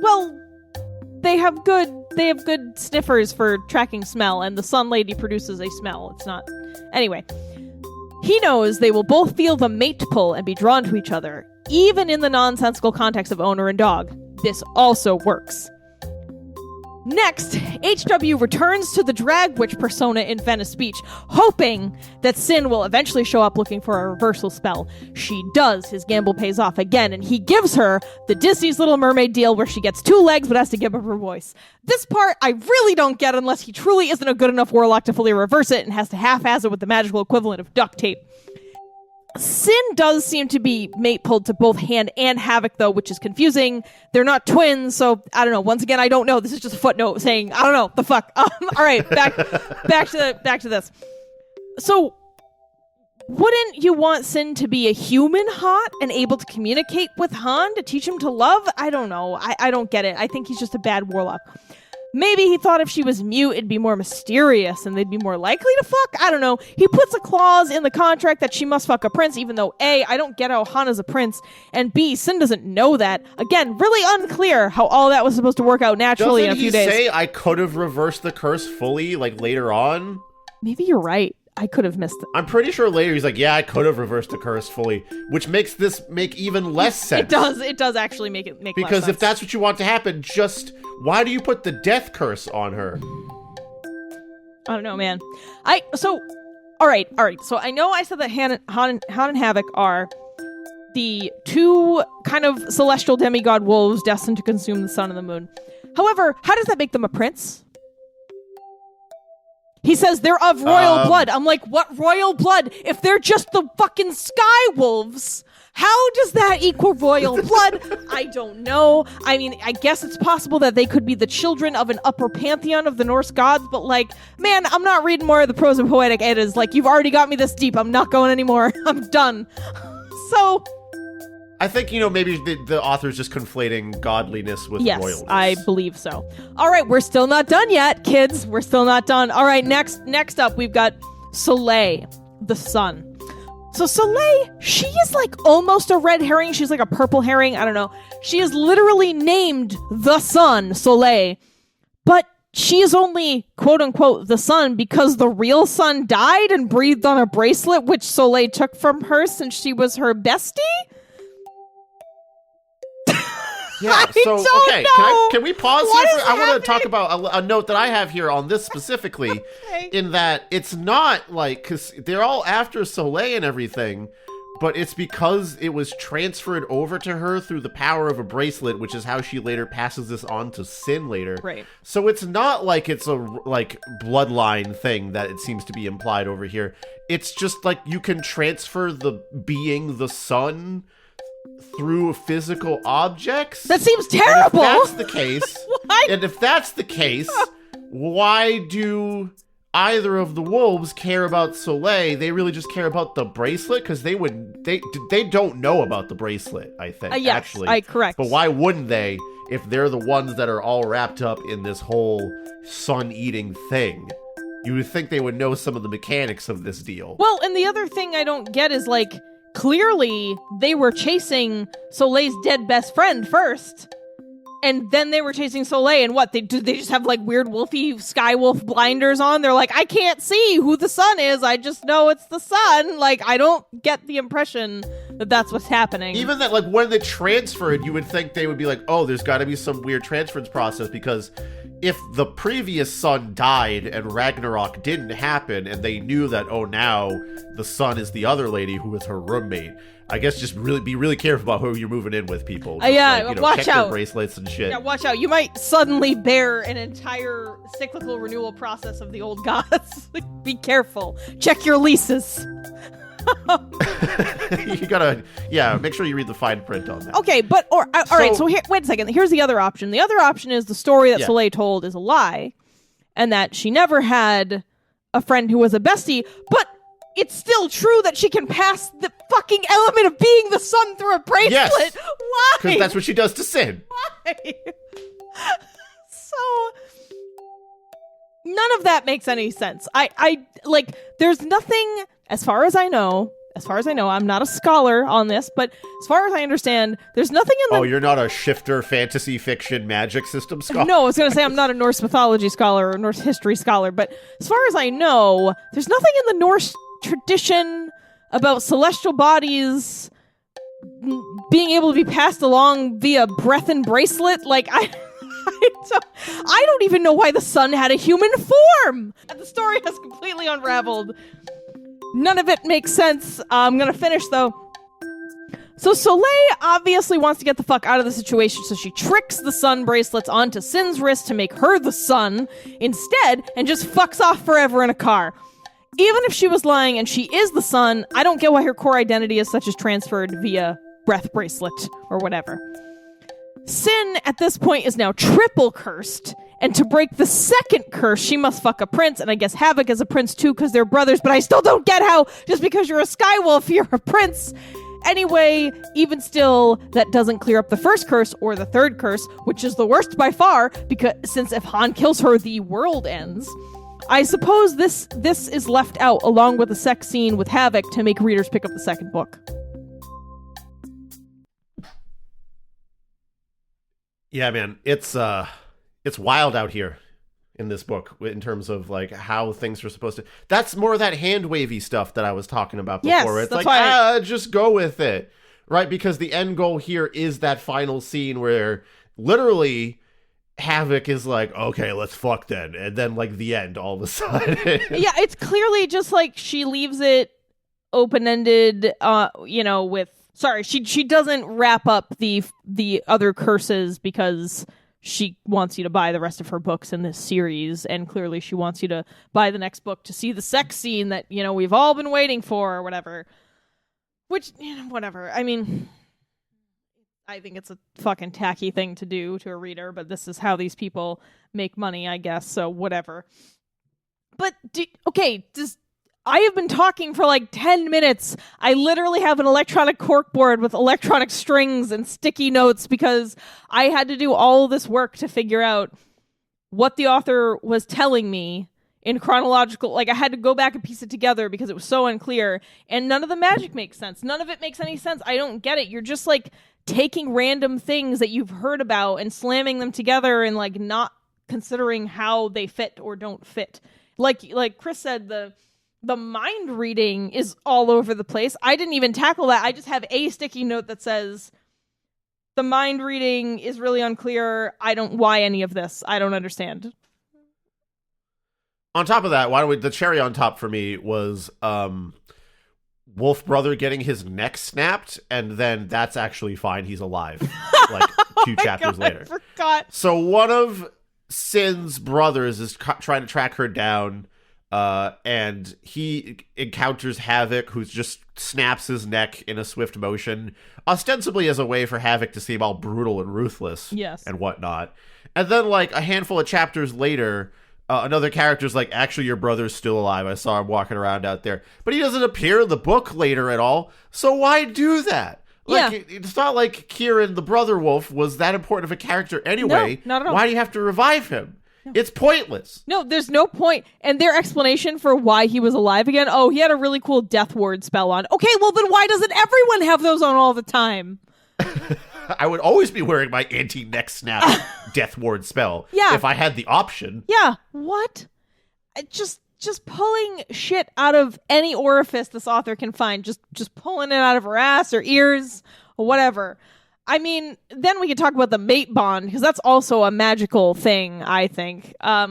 Well, they have good sniffers for tracking smell, and the Sun Lady produces a smell. It's not... Anyway... He knows they will both feel the mate pull and be drawn to each other, even in the nonsensical context of owner and dog. This also works. Next, HW returns to the drag witch persona in Venice Beach, hoping that Sin will eventually show up looking for a reversal spell. She does. His gamble pays off again, and he gives her the Disney's Little Mermaid deal where she gets two legs but has to give up her voice. This part I really don't get unless he truly isn't a good enough warlock to fully reverse it and has to half-ass it with the magical equivalent of duct tape. Sin does seem to be mate pulled to both Han and Havoc, though, which is confusing. They're not twins, so I don't know. Once again, I don't know. This is just a footnote saying, I don't know, the fuck. All right, back to this. So, wouldn't you want Sin to be a human hot and able to communicate with Han to teach him to love? I don't know. I don't get it. I think he's just a bad warlock. Maybe he thought if she was mute, it'd be more mysterious and they'd be more likely to fuck? I don't know. He puts a clause in the contract that she must fuck a prince, even though A, I don't get how Han is a prince, and B, Sin doesn't know that. Again, really unclear how all that was supposed to work out naturally in a few days. Doesn't he say I could have reversed the curse fully, like, later on? Maybe you're right. I could have missed it. I'm pretty sure later he's like, yeah, I could have reversed the curse fully, which makes this make even less sense. It does actually make less sense. Because if that's what you want to happen, just why do you put the death curse on her? I don't know, man. All right. So I know I said that Han and Havoc are the two kind of celestial demigod wolves destined to consume the sun and the moon. However, how does that make them a prince? He says they're of royal blood. I'm like, what royal blood? If they're just the fucking sky wolves, how does that equal royal blood? I don't know. I mean, I guess it's possible that they could be the children of an upper pantheon of the Norse gods, but like, man, I'm not reading more of the prose and poetic eddas. Like, you've already got me this deep. I'm not going anymore. I'm done. So... I think, maybe the author's just conflating godliness with royalness. Yes, I believe so. All right, we're still not done yet, kids. We're still not done. All right, next up, we've got Soleil, the sun. So Soleil, she is like almost a red herring. She's like a purple herring. I don't know. She is literally named the sun, Soleil. But she is only, quote unquote, the sun because the real sun died and breathed on a bracelet, which Soleil took from her since she was her bestie? Yeah, so, okay, can we pause here? I want to talk about a note that I have here on this specifically, in that it's not like, because they're all after Soleil and everything, but it's because it was transferred over to her through the power of a bracelet, which is how she later passes this on to Sin later. Right. So it's not like it's a, bloodline thing that it seems to be implied over here. It's just like you can transfer the being the sun through physical objects. That seems terrible. And if that's the case, why do either of the wolves care about Soleil? They really just care about the bracelet because they don't know about the bracelet. I think yes, actually, correct. But why wouldn't they if they're the ones that are all wrapped up in this whole sun-eating thing? You would think they would know some of the mechanics of this deal. Well, and the other thing I don't get is like, clearly, they were chasing Soleil's dead best friend first, and then they were chasing Soleil, and what? They just have, like, weird wolfy sky wolf blinders on? They're like, I can't see who the sun is, I just know it's the sun. Like, I don't get the impression that that's what's happening. Even that, like, when they transferred, you would think they would be like, oh, there's got to be some weird transference process, because if the previous sun died and Ragnarök didn't happen, and they knew that, oh, now the sun is the other lady who is her roommate, I guess just be really careful about who you're moving in with, people. Just, watch check out. Their bracelets and shit. Yeah, watch out. You might suddenly bear an entire cyclical renewal process of the old gods. Be careful. Check your leases. You gotta, make sure you read the fine print on that. Okay, but all right. So here, wait a second. Here's the other option. The other option is the story that Soleil told is a lie, and that she never had a friend who was a bestie. But it's still true that she can pass the fucking element of being the sun through a bracelet. Yes. Why? Because that's what she does to Sin. Why? So none of that makes any sense. I like. There's nothing. As far as I know, I'm not a scholar on this, but as far as I understand, there's nothing in the... Oh, you're not a shifter fantasy fiction magic system scholar? No, I was going to say I'm not a Norse mythology scholar or Norse history scholar, but as far as I know, there's nothing in the Norse tradition about celestial bodies being able to be passed along via breath and bracelet. Like, I don't even know why the sun had a human form! The story has completely unraveled. None of it makes sense. I'm gonna finish, though. So Soleil obviously wants to get the fuck out of the situation, so she tricks the sun bracelets onto Sin's wrist to make her the sun instead, and just fucks off forever in a car. Even if she was lying and she is the sun, I don't get why her core identity is such as transferred via breath bracelet or whatever. Sin, at this point, is now triple cursed, and to break the second curse, she must fuck a prince, and I guess Havoc is a prince too, because they're brothers, but I still don't get how, just because you're a skywolf, you're a prince. Anyway, even still, that doesn't clear up the first curse, or the third curse, which is the worst by far, because since if Han kills her, the world ends. I suppose this is left out, along with the sex scene with Havoc, to make readers pick up the second book. Yeah, man, it's wild out here in this book in terms of like how things are supposed to. That's more of that hand wavy stuff that I was talking about before. Yes, it's like just go with it, right? Because the end goal here is that final scene where literally Havoc is like, okay, let's fuck then, and then like the end all of a sudden. Yeah, it's clearly just like she leaves it open-ended, with. Sorry, she doesn't wrap up the other curses because she wants you to buy the rest of her books in this series, and clearly she wants you to buy the next book to see the sex scene that, you know, we've all been waiting for or whatever. Which, you know, whatever. I mean, I think it's a fucking tacky thing to do to a reader, but this is how these people make money, I guess, so whatever. But, I have been talking for like 10 minutes. I literally have an electronic corkboard with electronic strings and sticky notes because I had to do all this work to figure out what the author was telling me in chronological. Like, I had to go back and piece it together because it was so unclear. And none of the magic makes sense. None of it makes any sense. I don't get it. You're just like taking random things that you've heard about and slamming them together and like not considering how they fit or don't fit. Like Chris said, the mind reading is all over the place. I didn't even tackle that. I just have a sticky note that says the mind reading is really unclear. Why any of this? I don't understand. On top of that, the cherry on top for me was Wolf Brother getting his neck snapped, and then that's actually fine. He's alive. Like 2 chapters later. I forgot. So one of Sin's brothers is trying to track her down. And he encounters Havoc, who just snaps his neck in a swift motion, ostensibly as a way for Havoc to seem all brutal and ruthless, yes, and whatnot. And then, like, a handful of chapters later, another character's like, actually, your brother's still alive. I saw him walking around out there. But he doesn't appear in the book later at all, so why do that? Like, it's not like Kieran, the brother wolf, was that important of a character anyway. No, not at all. Why do you have to revive him? It's pointless. No, there's no point. And their explanation for why he was alive again, oh, he had a really cool death ward spell on. Okay, well then why doesn't everyone have those on all the time? I would always be wearing my anti-neck snap death ward spell if I had the option. Yeah, what? Just pulling shit out of any orifice this author can find. Just pulling it out of her ass or ears or whatever. I mean, then we could talk about the mate bond, because that's also a magical thing, I think. I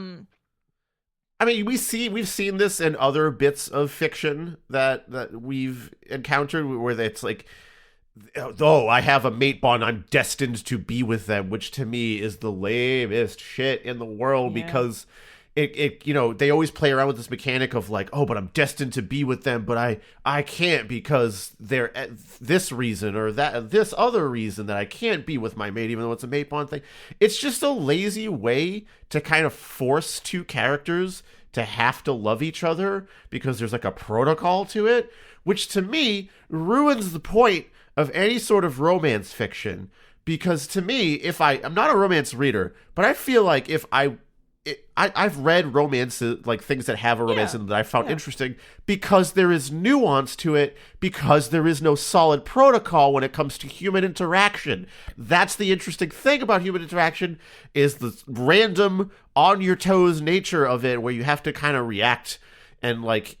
mean, we've seen this in other bits of fiction that we've encountered, where it's like, oh, I have a mate bond, I'm destined to be with them, which to me is the lamest shit in the world, because it you know, they always play around with this mechanic of like, oh, but I'm destined to be with them, but I can't because they're this reason or this other reason that I can't be with my mate, even though it's a mate bond thing. It's just a lazy way to kind of force 2 characters to have to love each other because there's like a protocol to it, which to me ruins the point of any sort of romance fiction. Because to me, I'm not a romance reader, but I feel like if I've read romances, like things that have a romance in them that I found interesting, because there is nuance to it, because there is no solid protocol when it comes to human interaction. That's the interesting thing about human interaction, is the random, on your toes nature of it, where you have to kind of react and like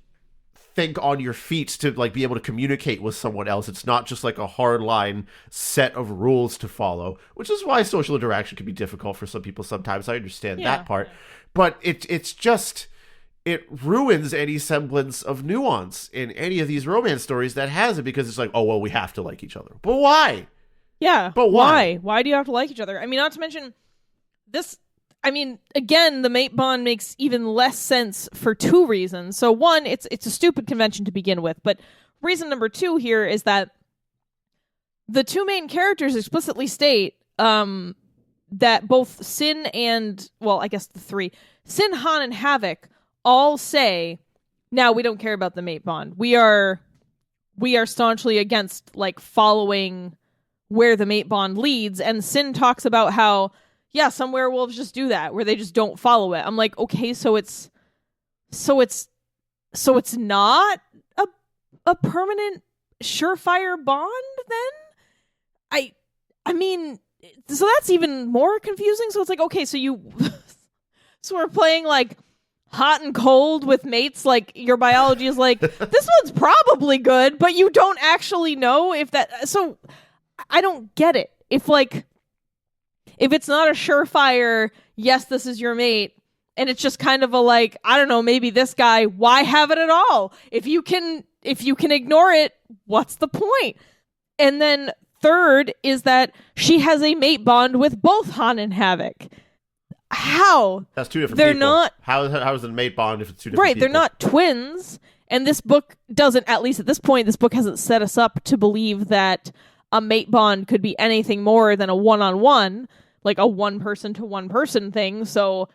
think on your feet to like be able to communicate with someone else. It's not just like a hard line set of rules to follow, which is why social interaction can be difficult for some people sometimes. I understand that part, but it ruins any semblance of nuance in any of these romance stories that has it, because it's like, oh, well, we have to like each other. But why? Yeah. But why? Why do you have to like each other? I mean, not to mention this. I mean, again, the mate bond makes even less sense for 2 reasons. So 1, it's a stupid convention to begin with. But reason number 2 here is that the 2 main characters explicitly state that both Sin and, well, I guess the 3, Sin, Han, and Havoc all say, now we don't care about the mate bond. We are staunchly against like following where the mate bond leads. And Sin talks about how, yeah, some werewolves just do that, where they just don't follow it. I'm like, okay, so it's not a permanent surefire bond then? I mean, so that's even more confusing. So it's like, okay, so so we're playing like hot and cold with mates. Like your biology is like, this one's probably good, but you don't actually know if that. So I don't get it. If it's not a surefire, yes, this is your mate, and it's just kind of a like, I don't know, maybe this guy, why have it at all? If you can ignore it, what's the point? And then Third is that she has a mate bond with both Han and Havoc. How? That's two different They're people. not... How is it a mate bond if it's two different Right, people? they're not twins. And this book doesn't, at least at this point, this book hasn't set us up to believe that a mate bond could be anything more than a one-on-one, like a one-person-to-one-person thing. So,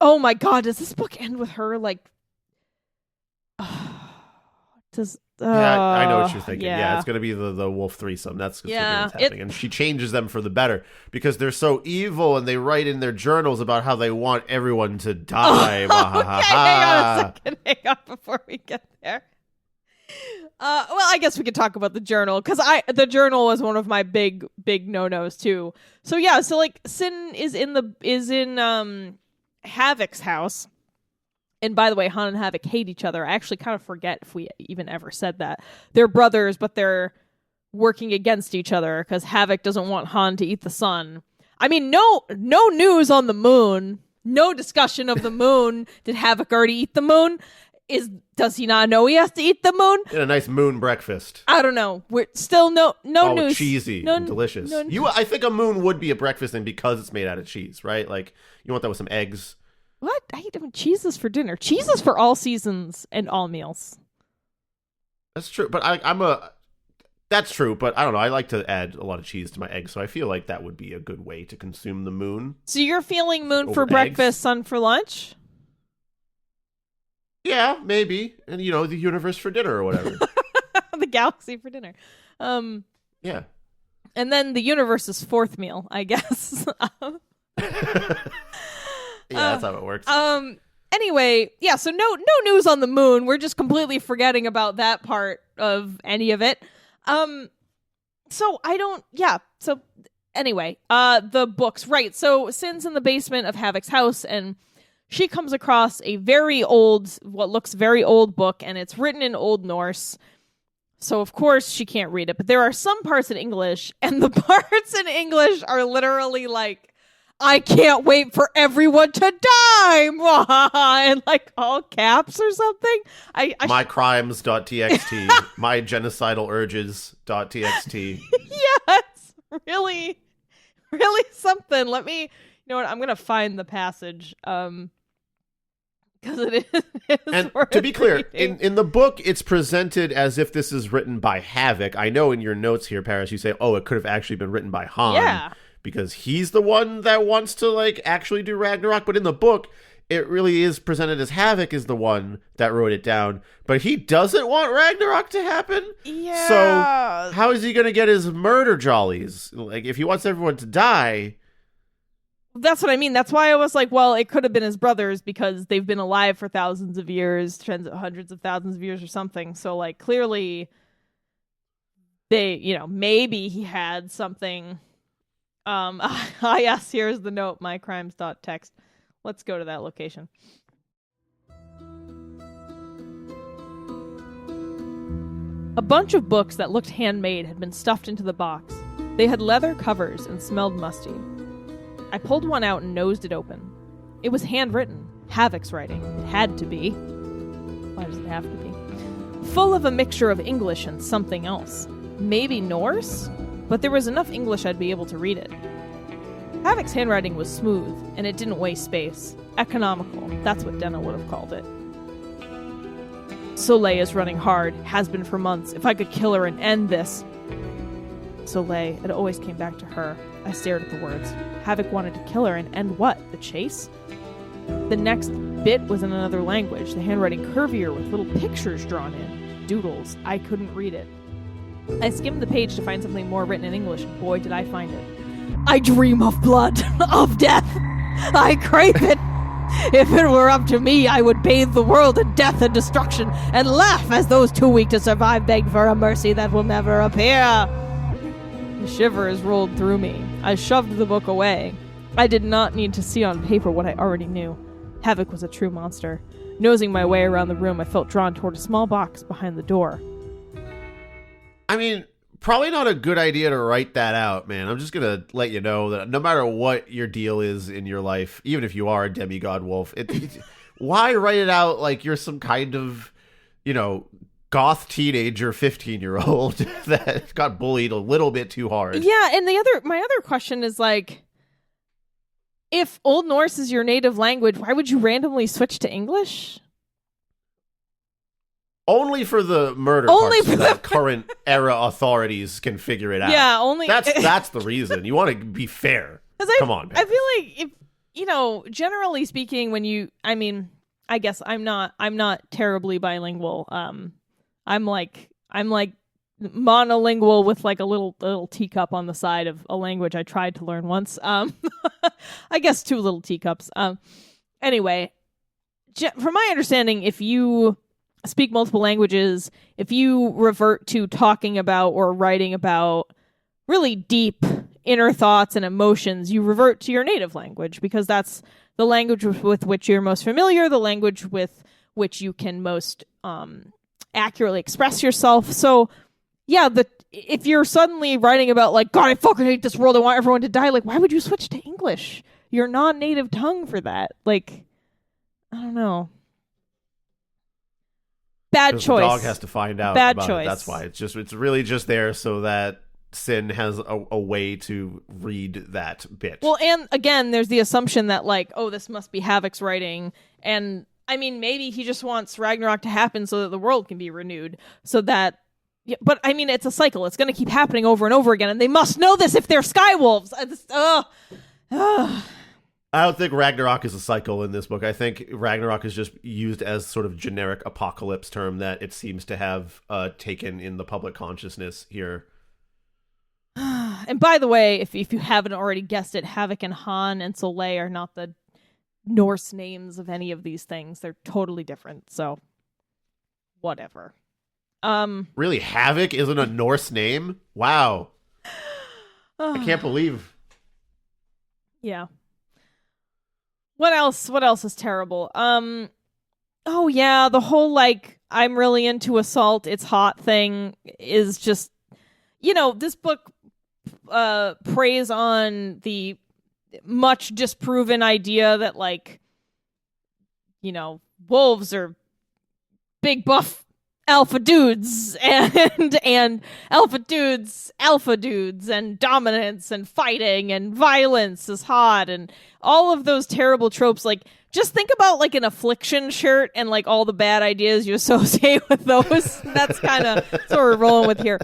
oh my god, does this book end with her, like... Yeah, I know what you're thinking. Yeah, Yeah, it's going to be the wolf threesome. That's what's Yeah, happening. And she changes them for the better because they're so evil and they write in their journals about how they want everyone to die. Okay, hang on a second. Hang on before we get there. Well, I guess we could talk about the journal because the journal was one of my big no-nos too. So yeah, so like Sin is in Havoc's house. And by the way, Han and Havoc hate each other. I actually kind of forget if we even ever said that. They're brothers, but they're working against each other because Havoc doesn't want Han to eat the sun. I mean, no news on the moon. No discussion of the moon. Did Havoc already eat the moon? Does he not know he has to eat the moon? In a nice moon breakfast. I don't know. We're still no news. Cheesy and delicious. I think a moon would be a breakfast thing because it's made out of cheese, right? Like you want that with some eggs. What? I eat cheeses for dinner. Cheeses for all seasons and all meals. That's true, but that's true, but I don't know. I like to add a lot of cheese to my eggs, so I feel like that would be a good way to consume the moon. So you're feeling moon for Over breakfast, eggs? sun for lunch? Yeah, maybe. And the universe for dinner or whatever. The galaxy for dinner. Yeah. And then the universe's fourth meal, I guess. Yeah, that's how it works. Anyway, yeah, so no news on the moon. We're just completely forgetting about that part of any of it. So anyway, the books, right. So Sin's in the basement of Havoc's house and she comes across a what looks very old book, and it's written in Old Norse. So of course she can't read it, but there are some parts in English, and the parts in English are literally like, I can't wait for everyone to die, and like all caps or something. My crimes.txt, my genocidal urges.txt. Yeah, it's really, really something. Let me, you know what? I'm gonna find the passage, because it is. And to be clear, in the book, it's presented as if this is written by Havoc. I know in your notes here, Paris, you say, "Oh, it could have actually been written by Han." Yeah. Because he's the one that wants to like actually do Ragnarok, but in the book, it really is presented as Havoc is the one that wrote it down, but he doesn't want Ragnarok to happen. Yeah. So how is he going to get his murder jollies? Like if he wants everyone to die. That's what I mean. That's why I was like, well, it could have been his brothers because they've been alive for thousands of years, hundreds of thousands of years or something. So like clearly they, maybe he had something. Yes, here's the note, mycrimes.txt. Let's go to that location. A bunch of books that looked handmade had been stuffed into the box. They had leather covers and smelled musty. I pulled one out and nosed it open. It was handwritten. Havoc's writing. It had to be. Why does it have to be? Full of a mixture of English and something else. Maybe Norse? But there was enough English I'd be able to read it. Havoc's handwriting was smooth, and it didn't waste space. Economical, that's what Denna would have called it. Soleil is running hard, has been for months. If I could kill her and end this... Soleil, it always came back to her. I stared at the words. Havoc wanted to kill her and end what? The chase? The next bit was in another language, the handwriting curvier with little pictures drawn in. Doodles. I couldn't read it. I skimmed the page to find something more written in English, and boy, did I find it. I dream of blood, of death. I crave it. If it were up to me, I would bathe the world in death and destruction, and laugh as those too weak to survive beg for a mercy that will never appear. The shivers rolled through me. I shoved the book away. I did not need to see on paper what I already knew. Havoc was a true monster. Nosing my way around the room, I felt drawn toward a small box behind the door. I mean, probably not a good idea to write that out, man. I'm just going to let you know that no matter what your deal is in your life, even if you are a demigod wolf, why write it out like you're some kind of, goth teenager 15-year-old that got bullied a little bit too hard. Yeah, and my other question is like, if Old Norse is your native language, why would you randomly switch to English? Only for the murder Only parts so that current era authorities can figure it out. Yeah, only that's the reason. You want to be fair. Come on, man. I feel like if generally speaking, I guess I'm not terribly bilingual. I'm like monolingual with like a little teacup on the side of a language I tried to learn once. I guess 2 little teacups. Anyway, from my understanding, if you speak multiple languages, if you revert to talking about or writing about really deep inner thoughts and emotions, you revert to your native language because that's the language with which you're most familiar, the language with which you can most accurately express yourself. So, yeah, if you're suddenly writing about, like, God, I fucking hate this world, I want everyone to die, like, why would you switch to English? Your non-native tongue for that. Like, I don't know. Bad choice. The dog has to find out Bad about choice. it. That's why. It's really just there so that Sin has a way to read that bit. Well, and again, there's the assumption that, like, oh, this must be Havoc's writing. And, I mean, maybe he just wants Ragnarök to happen so that the world can be renewed. So that... Yeah, but, I mean, it's a cycle. It's going to keep happening over and over again. And they must know this if they're Skywolves. I don't think Ragnarök is a cycle in this book. I think Ragnarök is just used as sort of generic apocalypse term that it seems to have taken in the public consciousness here. And by the way, if you haven't already guessed it, Havok and Han and Soleil are not the Norse names of any of these things. They're totally different. So, whatever. Really, Havok isn't a Norse name? Wow. I can't believe. Yeah. What else is terrible? Oh yeah, the whole, like, I'm really into assault, it's hot thing is just, this book preys on the much disproven idea that, like, wolves are big buff alpha dudes and alpha dudes and dominance and fighting and violence is hot and all of those terrible tropes. Like, just think about, like, an Affliction shirt and, like, all the bad ideas you associate with those. That's kind of what we're rolling with here.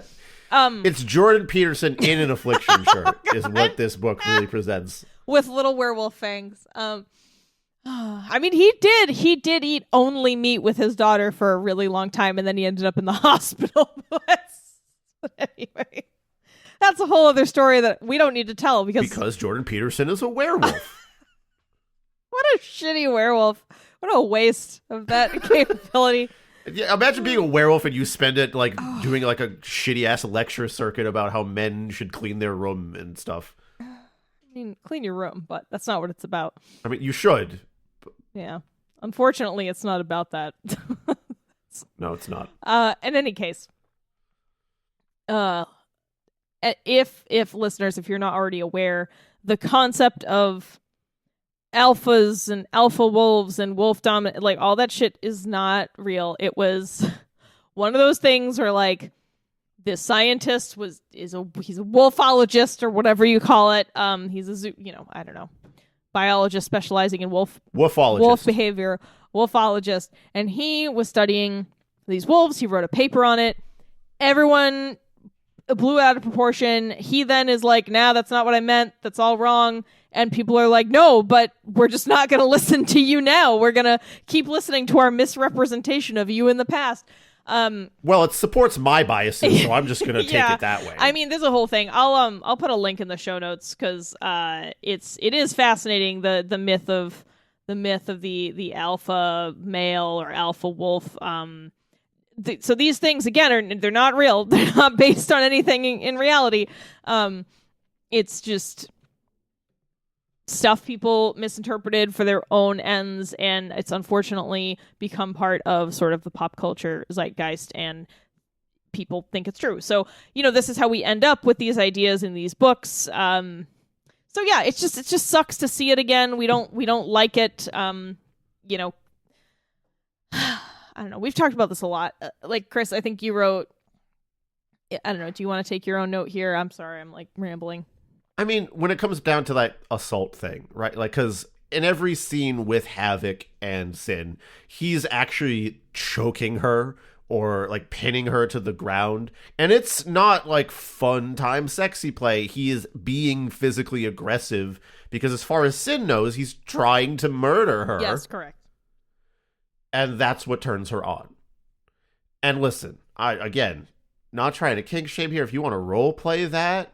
It's Jordan Peterson in an Affliction shirt is what this book really presents. With little werewolf fangs. I mean, he did eat only meat with his daughter for a really long time, and then he ended up in the hospital. But anyway, that's a whole other story that we don't need to tell because Jordan Peterson is a werewolf. What a shitty werewolf! What a waste of that capability. Yeah, imagine being a werewolf and you spend it like doing like a shitty ass lecture circuit about how men should clean their room and stuff. I mean, clean your room, but that's not what it's about. I mean, you should. Yeah. Unfortunately, it's not about that. No, it's not. In any case, if listeners, if you're not already aware, the concept of alphas and alpha wolves and wolf dominant, like, all that shit is not real. It was one of those things where, like, this scientist he's a wolfologist or whatever you call it. He's a I don't know, biologist specializing in wolf behavior, wolfologist, and he was studying these wolves. He wrote a paper on it. Everyone blew it out of proportion. He then is like, nah, that's not what I meant. That's all wrong. And people are like, no, but we're just not going to listen to you now. We're going to keep listening to our misrepresentation of you in the past. Well, it supports my biases, so I'm just going to take it that way. I mean, there's a whole thing. I'll put a link in the show notes because it is fascinating, the myth of the alpha male or alpha wolf. So these things, again, they're not real. They're not based on anything in reality. It's just stuff people misinterpreted for their own ends, and it's unfortunately become part of sort of the pop culture zeitgeist, and people think it's true. So, this is how we end up with these ideas in these books. So yeah, it just sucks to see it again. We don't like it. I I don't know. We've talked about this a lot. Like, Chris, I think you wrote, I don't know. Do you want to take your own note here? I'm sorry. I'm like rambling. I mean, when it comes down to that assault thing, right? Like, because in every scene with Havoc and Sin, he's actually choking her or like pinning her to the ground. And it's not like fun time sexy play. He is being physically aggressive because as far as Sin knows, he's trying to murder her. Yes, correct. And that's what turns her on. And listen, again, not trying to kink shame here. If you want to role play that,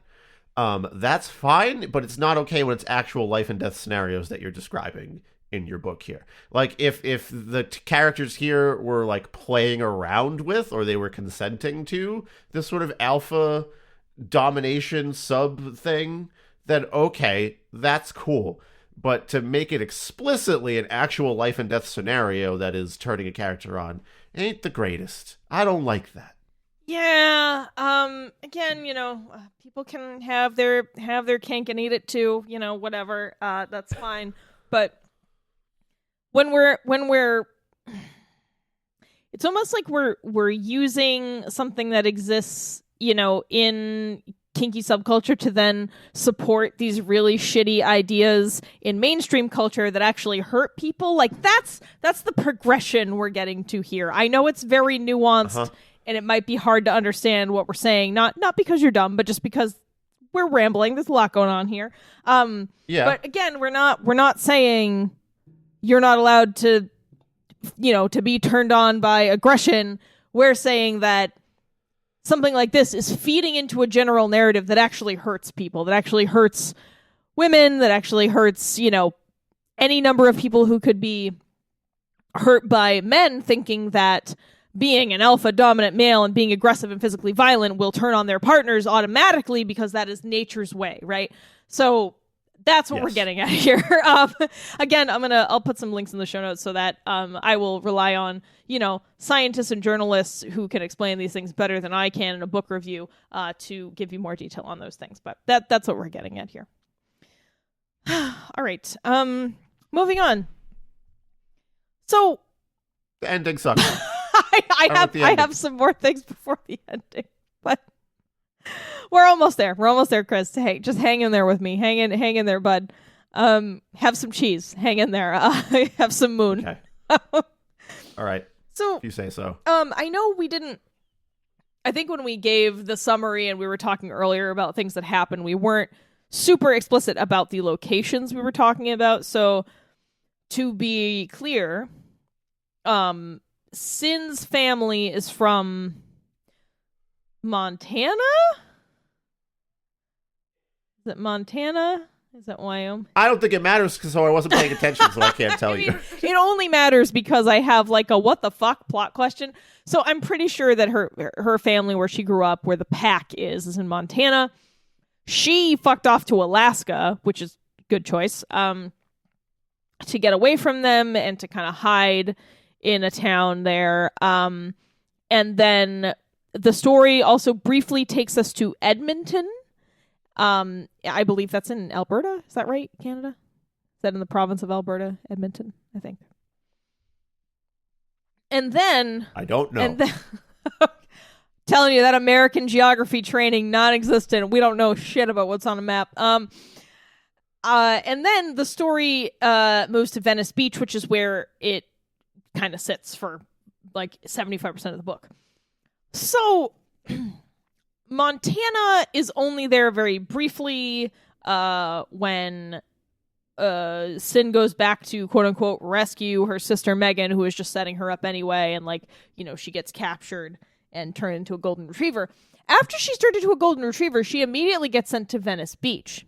that's fine, but it's not okay when it's actual life and death scenarios that you're describing in your book here. Like, if the characters here were like playing around with, or they were consenting to this sort of alpha domination sub thing, then okay, that's cool. But to make it explicitly an actual life and death scenario that is turning a character on ain't the greatest. I don't like that. Yeah. Again, people can have their kink and eat it too. Whatever. That's fine. But when we're, it's almost like we're using something that exists, in kinky subculture to then support these really shitty ideas in mainstream culture that actually hurt people. Like that's the progression we're getting to here. I know it's very nuanced and it might be hard to understand what we're saying. Not because you're dumb, but just because we're rambling. There's a lot going on here. But again, we're not saying you're not allowed to, to be turned on by aggression. We're saying that something like this is feeding into a general narrative that actually hurts people, that actually hurts women, that actually hurts, any number of people who could be hurt by men thinking that being an alpha dominant male and being aggressive and physically violent will turn on their partners automatically because that is nature's way, right? So that's what we're getting at here. Again, I'll put some links in the show notes so that I will rely on, scientists and journalists who can explain these things better than I can in a book review to give you more detail on those things. But that's what we're getting at here. All right. Moving on. So the ending sucks. I have some more things before the ending, but we're almost there. We're almost there, Chris. Hey, just hang in there with me. Hang in there, bud. Have some cheese. Hang in there. Have some moon. Okay. All right. So if you say so. I know we didn't. I think when we gave the summary and we were talking earlier about things that happened, we weren't super explicit about the locations we were talking about. So to be clear, Sin's family is from Montana? Is it Montana? Is it Wyoming? I don't think it matters because I wasn't paying attention, so I can't tell you. It only matters because I have like a what the fuck plot question. So I'm pretty sure that her family, where she grew up, where the pack is in Montana. She fucked off to Alaska, which is a good choice, to get away from them and to kind of hide in a town there. And then the story also briefly takes us to Edmonton. I believe that's in Alberta. Is that right, Canada? Is that in the province of Alberta, Edmonton, I think? And then... I don't know. And then, telling you that American geography training, non-existent. We don't know shit about what's on a map. And then the story moves to Venice Beach, which is where it kind of sits for like 75% of the book. So Montana is only there very briefly when Sin goes back to quote unquote rescue her sister Megan, who is just setting her up anyway, and she gets captured and turned into a golden retriever. After she's turned into a golden retriever, she immediately gets sent to Venice Beach.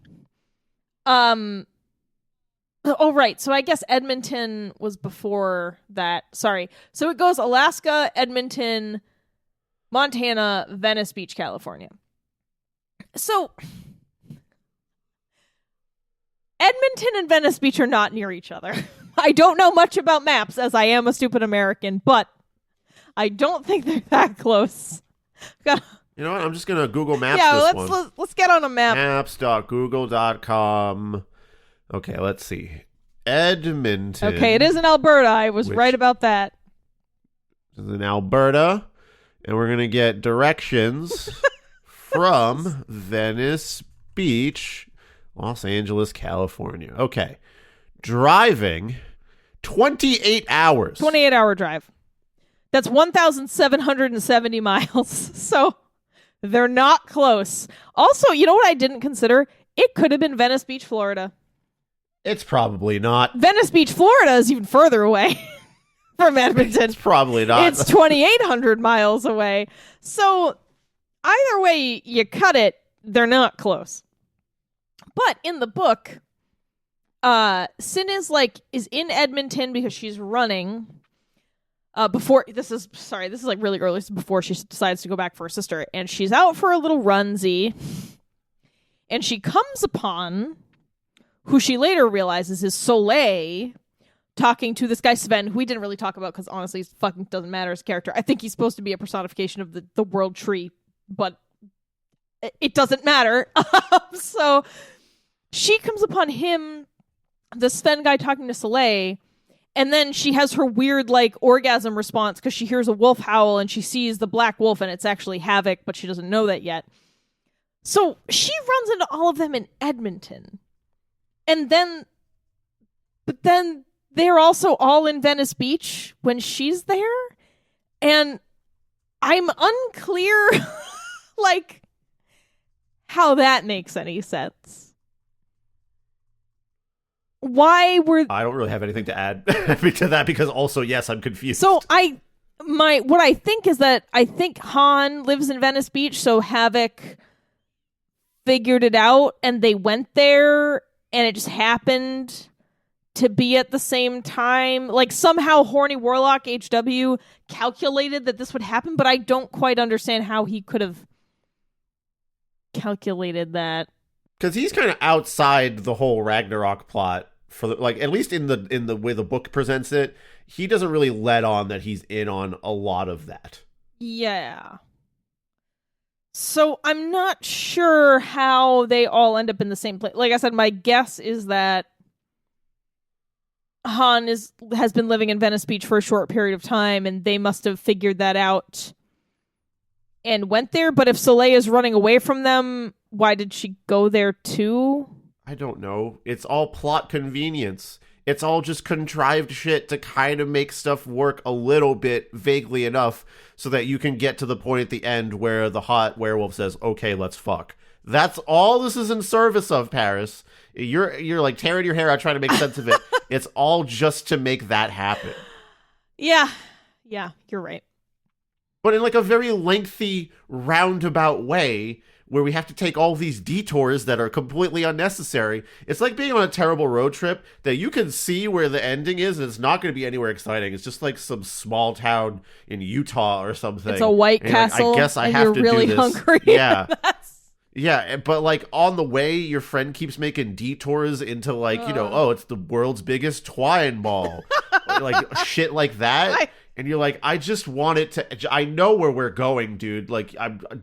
Oh, right. So I guess Edmonton was before that. Sorry. So it goes Alaska, Edmonton, Montana, Venice Beach, California. So Edmonton and Venice Beach are not near each other. I don't know much about maps, as I am a stupid American, but I don't think they're that close. You know what? I'm just going to Google Maps this one. Let's get on a map. Maps.google.com. Okay, let's see. Edmonton. Okay, it is in Alberta. I was right about that. This is in Alberta, and we're going to get directions from Venice Beach, Los Angeles, California. Okay. Driving 28 hours. 28-hour drive. That's 1,770 miles. So they're not close. Also, you know what I didn't consider? It could have been Venice Beach, Florida. It's probably not. Venice Beach, Florida is even further away from Edmonton. It's probably not. It's 2,800 miles away. So either way you cut it, they're not close. But in the book, Sin is in Edmonton because she's running. This is like really early, before she decides to go back for her sister, and she's out for a little runsy, and she comes upon who she later realizes is Soleil talking to this guy Sven, who we didn't really talk about because honestly, it fucking doesn't matter as a character. I think he's supposed to be a personification of the world tree, but it doesn't matter. So she comes upon him, the Sven guy, talking to Soleil. And then she has her weird, orgasm response because she hears a wolf howl and she sees the black wolf and it's actually Havoc, but she doesn't know that yet. So she runs into all of them in Edmonton. But then they're also all in Venice Beach when she's there. And I'm unclear, how that makes any sense. I don't really have anything to add to that because also, yes, I'm confused. So what I think is that I think Han lives in Venice Beach, so Havoc figured it out and they went there and it just happened to be at the same time. Somehow Horny Warlock HW calculated that this would happen, but I don't quite understand how he could have calculated that. Because he's kind of outside the whole Ragnarok plot for at least in the way the book presents it. He doesn't really let on that he's in on a lot of that. Yeah. So I'm not sure how they all end up in the same place. Like I said, my guess is that Han has been living in Venice Beach for a short period of time, and they must have figured that out and went there. But if Soleil is running away from them, why did she go there too? I don't know. It's all plot convenience. It's all just contrived shit to kind of make stuff work a little bit vaguely enough so that you can get to the point at the end where the hot werewolf says, okay, let's fuck. That's all this is in service of, Paris. You're tearing your hair out trying to make sense of it. It's all just to make that happen. Yeah. Yeah, you're right. But in a very lengthy, roundabout way where we have to take all these detours that are completely unnecessary. It's like being on a terrible road trip that you can see where the ending is and it's not going to be anywhere exciting. It's just some small town in Utah or something. It's a White Castle. I guess I have to really do this. Hungry. Yeah. Yeah, but on the way, your friend keeps making detours into it's the world's biggest twine ball. Shit like that. And you're like, I just want it to, I know where we're going, dude.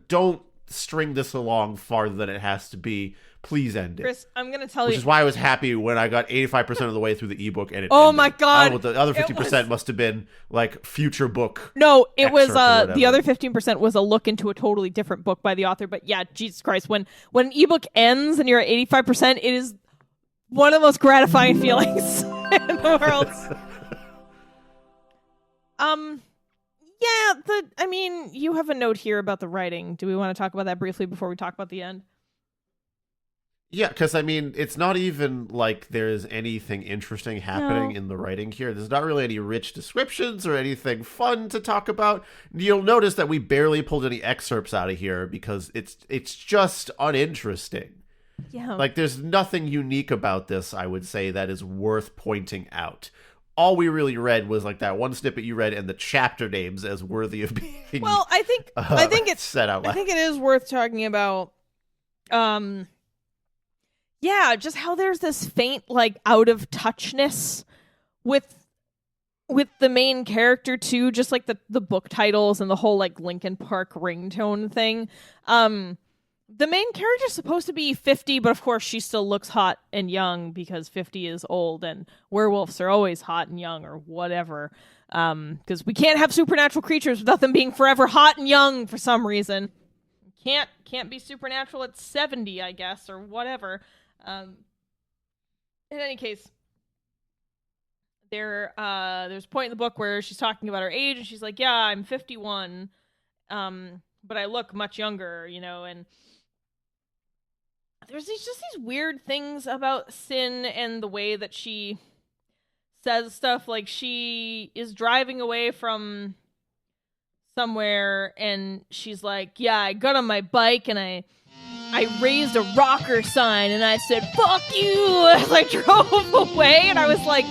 Don't string this along farther than it has to be. Please end it. Chris, I'm going to tell you. Which is why I was happy when I got 85% of the way through the ebook and it Oh ended. my God. Oh, the other 50% must have been future book. No, it was, the other 15% was a look into a totally different book by the author. But yeah, Jesus Christ, when an ebook ends and you're at 85%, it is one of the most gratifying feelings in the world. Yeah, you have a note here about the writing. Do we want to talk about that briefly before we talk about the end? Yeah, because it's not even like there's anything interesting happening in the writing here. There's not really any rich descriptions or anything fun to talk about. You'll notice that we barely pulled any excerpts out of here because it's just uninteresting. Yeah. There's nothing unique about this, I would say, that is worth pointing out. All we really read was that one snippet you read and the chapter names as worthy of being I think it's said out loud. I think it is worth talking about just how there's this faint out of touchness with the main character too, just the book titles and the whole Linkin Park ringtone thing. The main character's supposed to be 50, but of course she still looks hot and young because 50 is old and werewolves are always hot and young or whatever. Because we can't have supernatural creatures without them being forever hot and young for some reason. Can't be supernatural at 70, I guess, or whatever. In any case, there's a point in the book where she's talking about her age, and she's like, yeah, I'm 51, but I look much younger, and there's these weird things about Sin and the way that she says stuff. Like, she is driving away from somewhere, and she's like, yeah, I got on my bike, and I raised a rocker sign, and I said, fuck you, as I drove away, and I was like,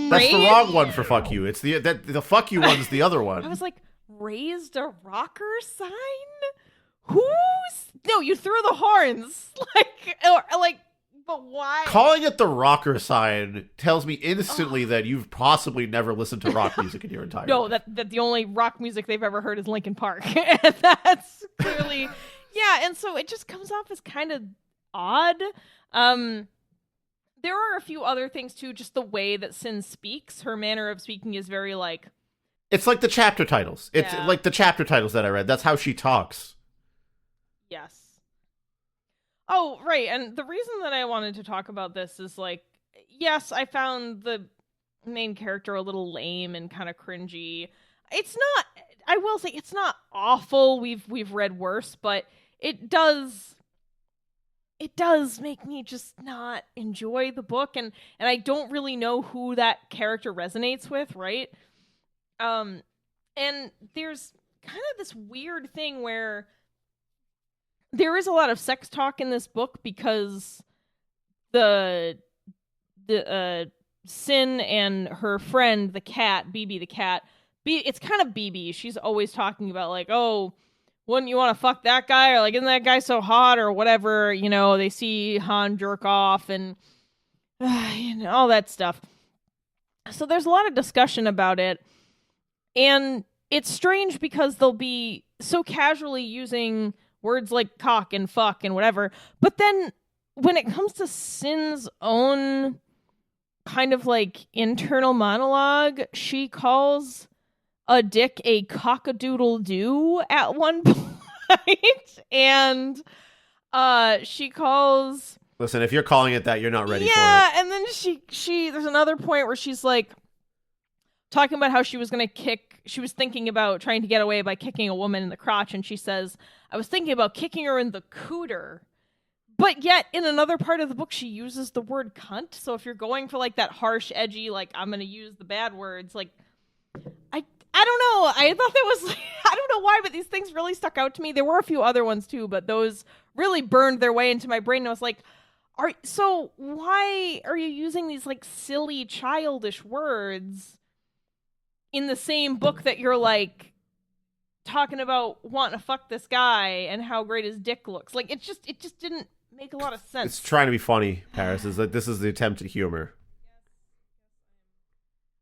that's the wrong one for fuck you. It's the fuck you one's the other one. I was like, raised a rocker sign? No, you threw the horns. But why? Calling it the rocker sign tells me instantly that you've possibly never listened to rock music in your entire life. No, that the only rock music they've ever heard is Linkin Park. And that's clearly... Yeah, and so it just comes off as kind of odd. There are a few other things, too. Just the way that Sin speaks. Her manner of speaking is very, like... It's like the chapter titles. It's like the chapter titles that I read. That's how she talks. Yes. Oh, right. And the reason that I wanted to talk about this is, like, yes, I found the main character a little lame and kind of cringy. It's not... I will say, it's not awful. We've read worse, but it does make me just not enjoy the book, and I don't really know who that character resonates with, right? And there's kind of this weird thing where there is a lot of sex talk in this book because the Sin and her friend, the cat, BB the cat, it's kind of BB. She's always talking about, like, oh, wouldn't you want to fuck that guy? Or, like, isn't that guy so hot? Or whatever, they see Han jerk off and all that stuff. So there's a lot of discussion about it. And it's strange because they'll be so casually using words like cock and fuck and whatever. But then when it comes to Sin's own kind of, like, internal monologue, she calls a dick a cock-a-doodle-doo at one point. And she calls... Listen, if you're calling it that, you're not ready for it. Yeah, and then she there's another point where she's, like, talking about how she was thinking about trying to get away by kicking a woman in the crotch, and she says, I was thinking about kicking her in the cooter. But yet, in another part of the book, she uses the word cunt. So if you're going for, like, that harsh, edgy, like, I'm going to use the bad words, like, I don't know. I thought that was, I don't know why, but these things really stuck out to me. There were a few other ones too, but those really burned their way into my brain. And I was like, so why are you using these, like, silly, childish words in the same book that you're, like, talking about wanting to fuck this guy and how great his dick looks? Like, it just didn't make a lot of sense. It's trying to be funny, Paris. This is the attempt at humor.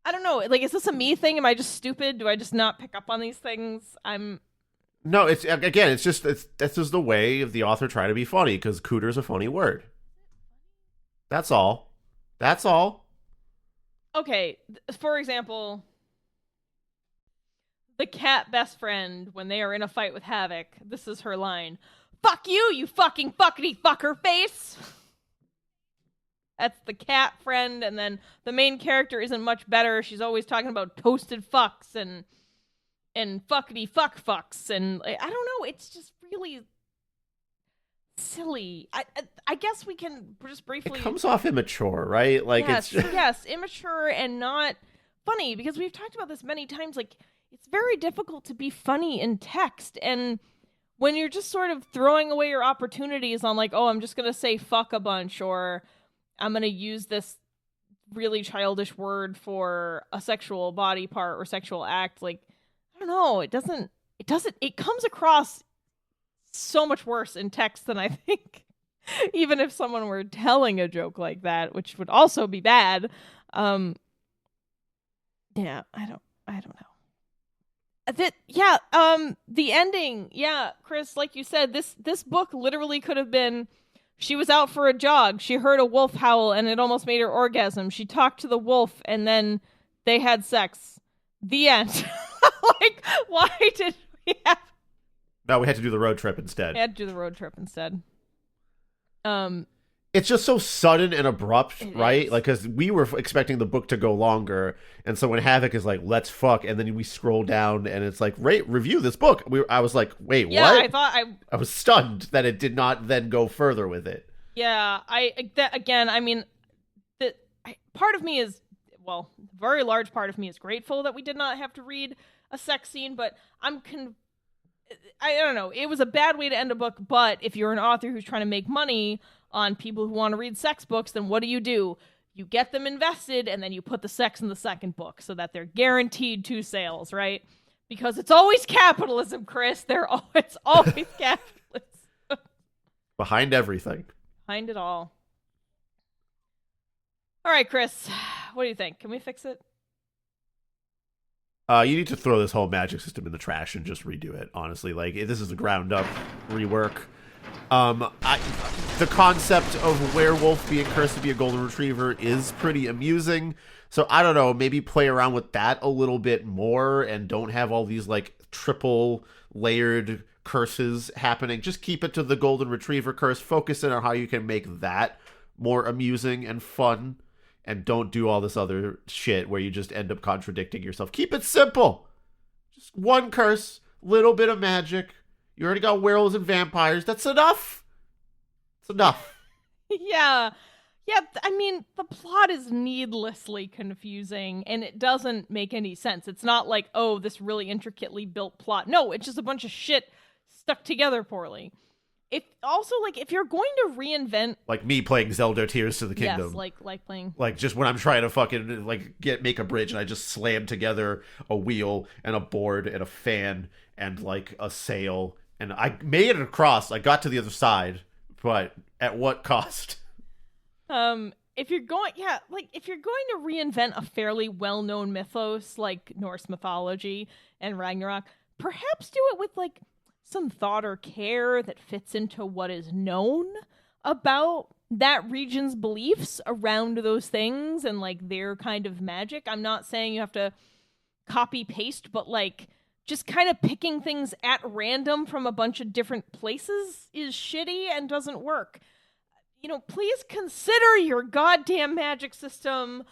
I don't know. Like, is this a me thing? Am I just stupid? Do I just not pick up on these things? No, this is the way of the author trying to be funny, because cooter is a funny word. That's all. Okay, for example, the cat best friend, when they are in a fight with Havoc, this is her line. Fuck you, you fucking fuckity fucker face! That's the cat friend, and then the main character isn't much better. She's always talking about toasted fucks and fuckity fuck fucks, and I don't know. It's just really silly. I guess we can just briefly. It comes off immature, right? Like, yes, it's just... yes, immature and not funny, because we've talked about this many times. Like, it's very difficult to be funny in text, and when you're just sort of throwing away your opportunities on, like, oh, I'm just gonna say fuck a bunch, or I'm going to use this really childish word for a sexual body part or sexual act. Like, I don't know. It comes across so much worse in text than I think, even if someone were telling a joke like that, which would also be bad. Yeah, I don't know. The ending. Yeah, Chris, like you said, this book literally could have been, she was out for a jog. She heard a wolf howl and it almost made her orgasm. She talked to the wolf and then they had sex. The end. Like, why did we have... No, we had to do the road trip instead. We had to do the road trip instead. It's just so sudden and abrupt, right? Is. Like, because we were expecting the book to go longer, and so when Havoc is like, "Let's fuck," and then we scroll down, and it's like, review this book. I was like, "Wait, what?" I was stunned that it did not then go further with it. Yeah, part of me is, well, a very large part of me is grateful that we did not have to read a sex scene, but I don't know. It was a bad way to end a book, but if you're an author who's trying to make money on people who want to read sex books, then what do? You get them invested, and then you put the sex in the second book so that they're guaranteed 2 sales, right? Because it's always capitalism, Chris. It's always capitalism. Behind everything. Behind it all. All right, Chris. What do you think? Can we fix it? You need to throw this whole magic system in the trash and just redo it, honestly. Like, this is a ground-up rework. The concept of werewolf being cursed to be a golden retriever is pretty amusing. So, I don't know, maybe play around with that a little bit more and don't have all these, like, triple layered curses happening. Just keep it to the golden retriever curse. Focus in on how you can make that more amusing and fun. And don't do all this other shit where you just end up contradicting yourself. Keep it simple. Just one curse, little bit of magic. You already got werewolves and vampires. That's enough. It's enough. Yeah. I mean, the plot is needlessly confusing, and it doesn't make any sense. It's not like, oh, this really intricately built plot. No, it's just a bunch of shit stuck together poorly. If you're going to reinvent, like me playing Zelda Tears to the Kingdom, yes, like playing, like just when I'm trying to fucking make a bridge and I just slam together a wheel and a board and a fan and like a sail and I made it across. I got to the other side, but at what cost? If you're going to reinvent a fairly well-known mythos like Norse mythology and Ragnarök, perhaps do it with like some thought or care that fits into what is known about that region's beliefs around those things and like their kind of magic. I'm not saying you have to copy paste, but like just kind of picking things at random from a bunch of different places is shitty and doesn't work. Please consider your goddamn magic system.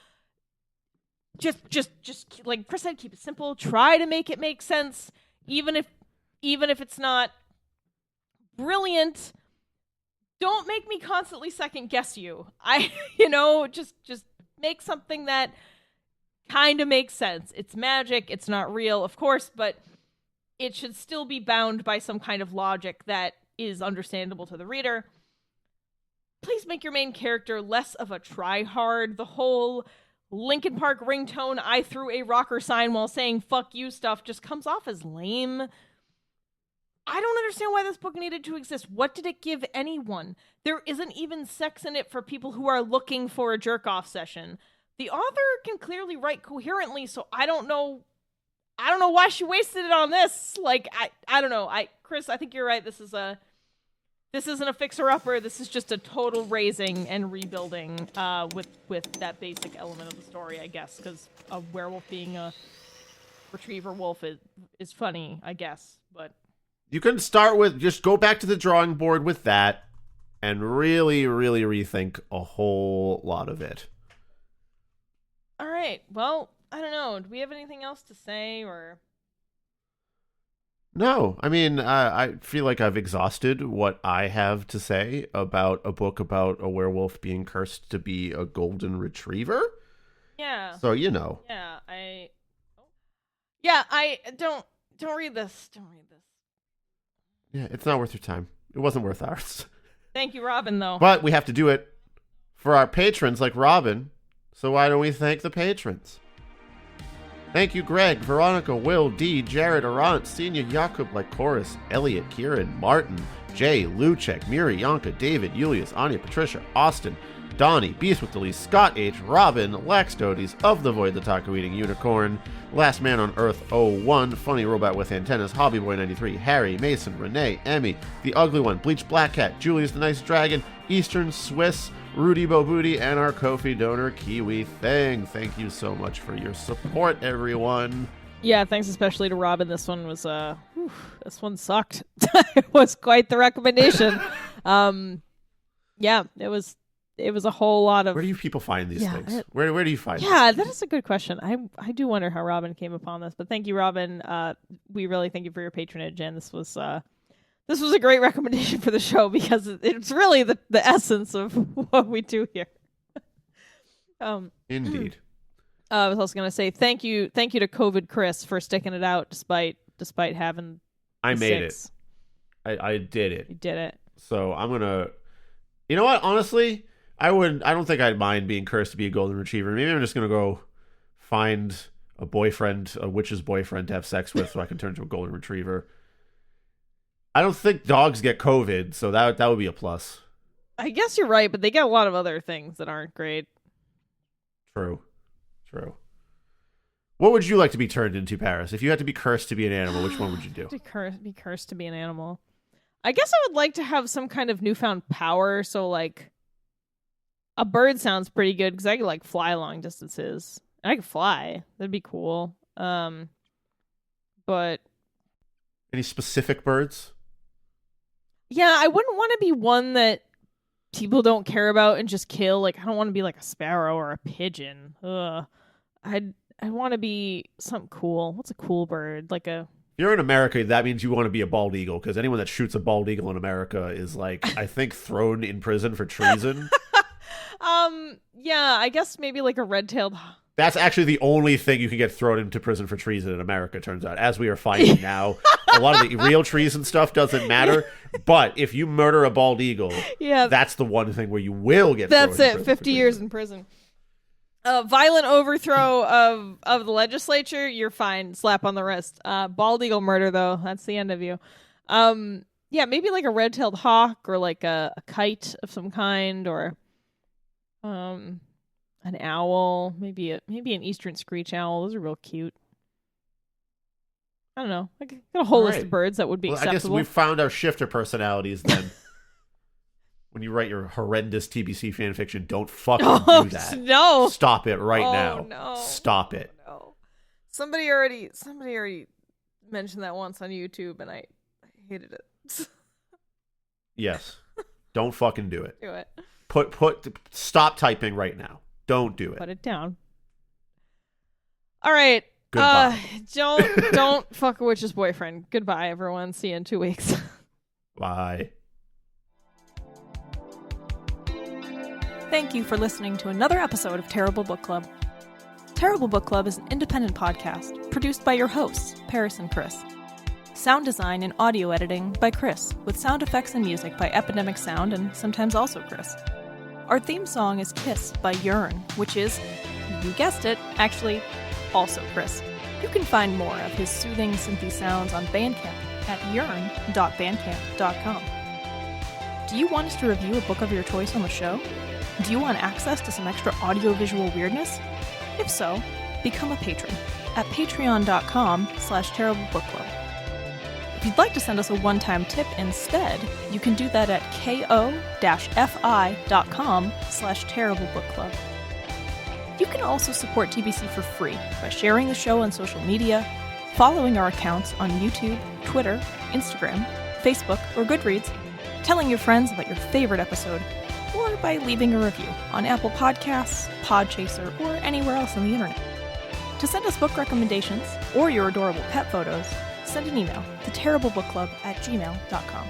Just like Chris said, keep it simple. Try to make it make sense, even if it's not brilliant. Don't make me constantly second guess you. Just make something that kind of makes sense. It's magic. It's not real, of course, but it should still be bound by some kind of logic that is understandable to the reader. Please make your main character less of a try-hard. The whole Linkin Park ringtone, I threw a rocker sign while saying fuck you stuff just comes off as lame. I don't understand why this book needed to exist. What did it give anyone? There isn't even sex in it for people who are looking for a jerk-off session. The author can clearly write coherently, so I don't know why she wasted it on this. Like, I don't know. Chris, I think you're right. This isn't a fixer-upper. This is just a total raising and rebuilding with that basic element of the story, I guess, because a werewolf being a retriever wolf is funny, I guess, but... You can start with, just go back to the drawing board with that and really, really rethink a whole lot of it. All right. Well, I don't know. Do we have anything else to say or... No. I mean, I feel like I've exhausted what I have to say about a book about a werewolf being cursed to be a golden retriever. Yeah. So, Yeah, don't read this. Don't read this. Yeah, it's not worth your time. It wasn't worth ours. Thank you, Robin, though. But we have to do it for our patrons like Robin. So why don't we thank the patrons? Thank you, Greg, Veronica, Will, D, Jared, Arant, Senior, Jakub, Lycoris, Elliot, Kieran, Martin, Jay, Luchek, Miri, Yanka, David, Julius, Anya, Patricia, Austin, Donnie, Beast with the Least, Scott H, Robin, Lax Doties, Of the Void, the Taco Eating Unicorn, Last Man on Earth 01, Funny Robot with Antennas, Hobbyboy 93, Harry, Mason, Renee, Emmy, The Ugly One, Bleach Black Cat, Julius the Nice Dragon, Eastern Swiss, Rudy Bobooty, and our Ko-fi donor, Kiwi Thing. Thank you so much for your support, everyone. Yeah, thanks especially to Robin. This one was this one sucked. It was quite the recommendation. Yeah, it was a whole lot of. Where do you people find these things? Where do you find them? Yeah, that is a good question. I do wonder how Robin came upon this, but thank you, Robin. We really thank you for your patronage, and this was a great recommendation for the show because it's really the essence of what we do here. Indeed. I was also going to say thank you to COVID Chris for sticking it out despite having. I made it. I did it. You did it. So I'm gonna. You know what? Honestly, I don't think I'd mind being cursed to be a golden retriever. Maybe I'm just gonna go find a witch's boyfriend to have sex with, so I can turn into a golden retriever. I don't think dogs get COVID, so that would be a plus. I guess you're right, but they get a lot of other things that aren't great. True. What would you like to be turned into, Paris? If you had to be cursed to be an animal, which one would you do? Be cursed to be an animal. I guess I would like to have some kind of newfound power. So, like, a bird sounds pretty good because I could like fly long distances. I could fly. That'd be cool. But any specific birds? Yeah, I wouldn't want to be one that people don't care about and just kill. Like, I don't want to be like a sparrow or a pigeon. Ugh. I want to be something cool. What's a cool bird? Like a... If you're in America, that means you want to be a bald eagle, because anyone that shoots a bald eagle in America is, like, I think thrown in prison for treason. Yeah, I guess maybe like a red-tailed... That's actually the only thing you can get thrown into prison for treason in America, turns out. As we are finding now, a lot of the real treason stuff doesn't matter. But if you murder a bald eagle, that's the one thing where you will get thrown in prison. That's it, 50 years in prison. Violent overthrow of the legislature, you're fine. Slap on the wrist. Bald eagle murder, though, that's the end of you. Yeah, maybe like a red-tailed hawk or like a kite of some kind, or an owl, maybe an eastern screech owl. Those are real cute. I don't know. I got a whole list of birds that would be acceptable. I guess we found our shifter personalities then. When you write your horrendous TBC fanfiction, don't fucking do that. No. Stop it now. No. Stop it. No. Somebody already mentioned that once on YouTube, and I hated it. Yes. Don't fucking do it. Do it. Stop typing right now. Don't do it. Put it down. All right. Goodbye. Don't fuck a witch's boyfriend. Goodbye, everyone. See you in 2 weeks. Bye. Thank you for listening to another episode of Terrible Book Club. Terrible Book Club is an independent podcast produced by your hosts, Paris and Chris. Sound design and audio editing by Chris, with sound effects and music by Epidemic Sound and sometimes also Chris. Our theme song is Kiss by Yearn, which is, you guessed it, actually also Chris. You can find more of his soothing synthy sounds on Bandcamp at yearn.bandcamp.com. Do you want us to review a book of your choice on the show? Do you want access to some extra audio-visual weirdness? If so, become a patron at patreon.com/terriblebookclub. If you'd like to send us a one-time tip instead, you can do that at ko-fi.com/terriblebookclub. You can also support TBC for free by sharing the show on social media, following our accounts on YouTube, Twitter, Instagram, Facebook, or Goodreads, telling your friends about your favorite episode, or by leaving a review on Apple Podcasts, Podchaser, or anywhere else on the internet. To send us book recommendations or your adorable pet photos, send an email to terriblebookclub@gmail.com.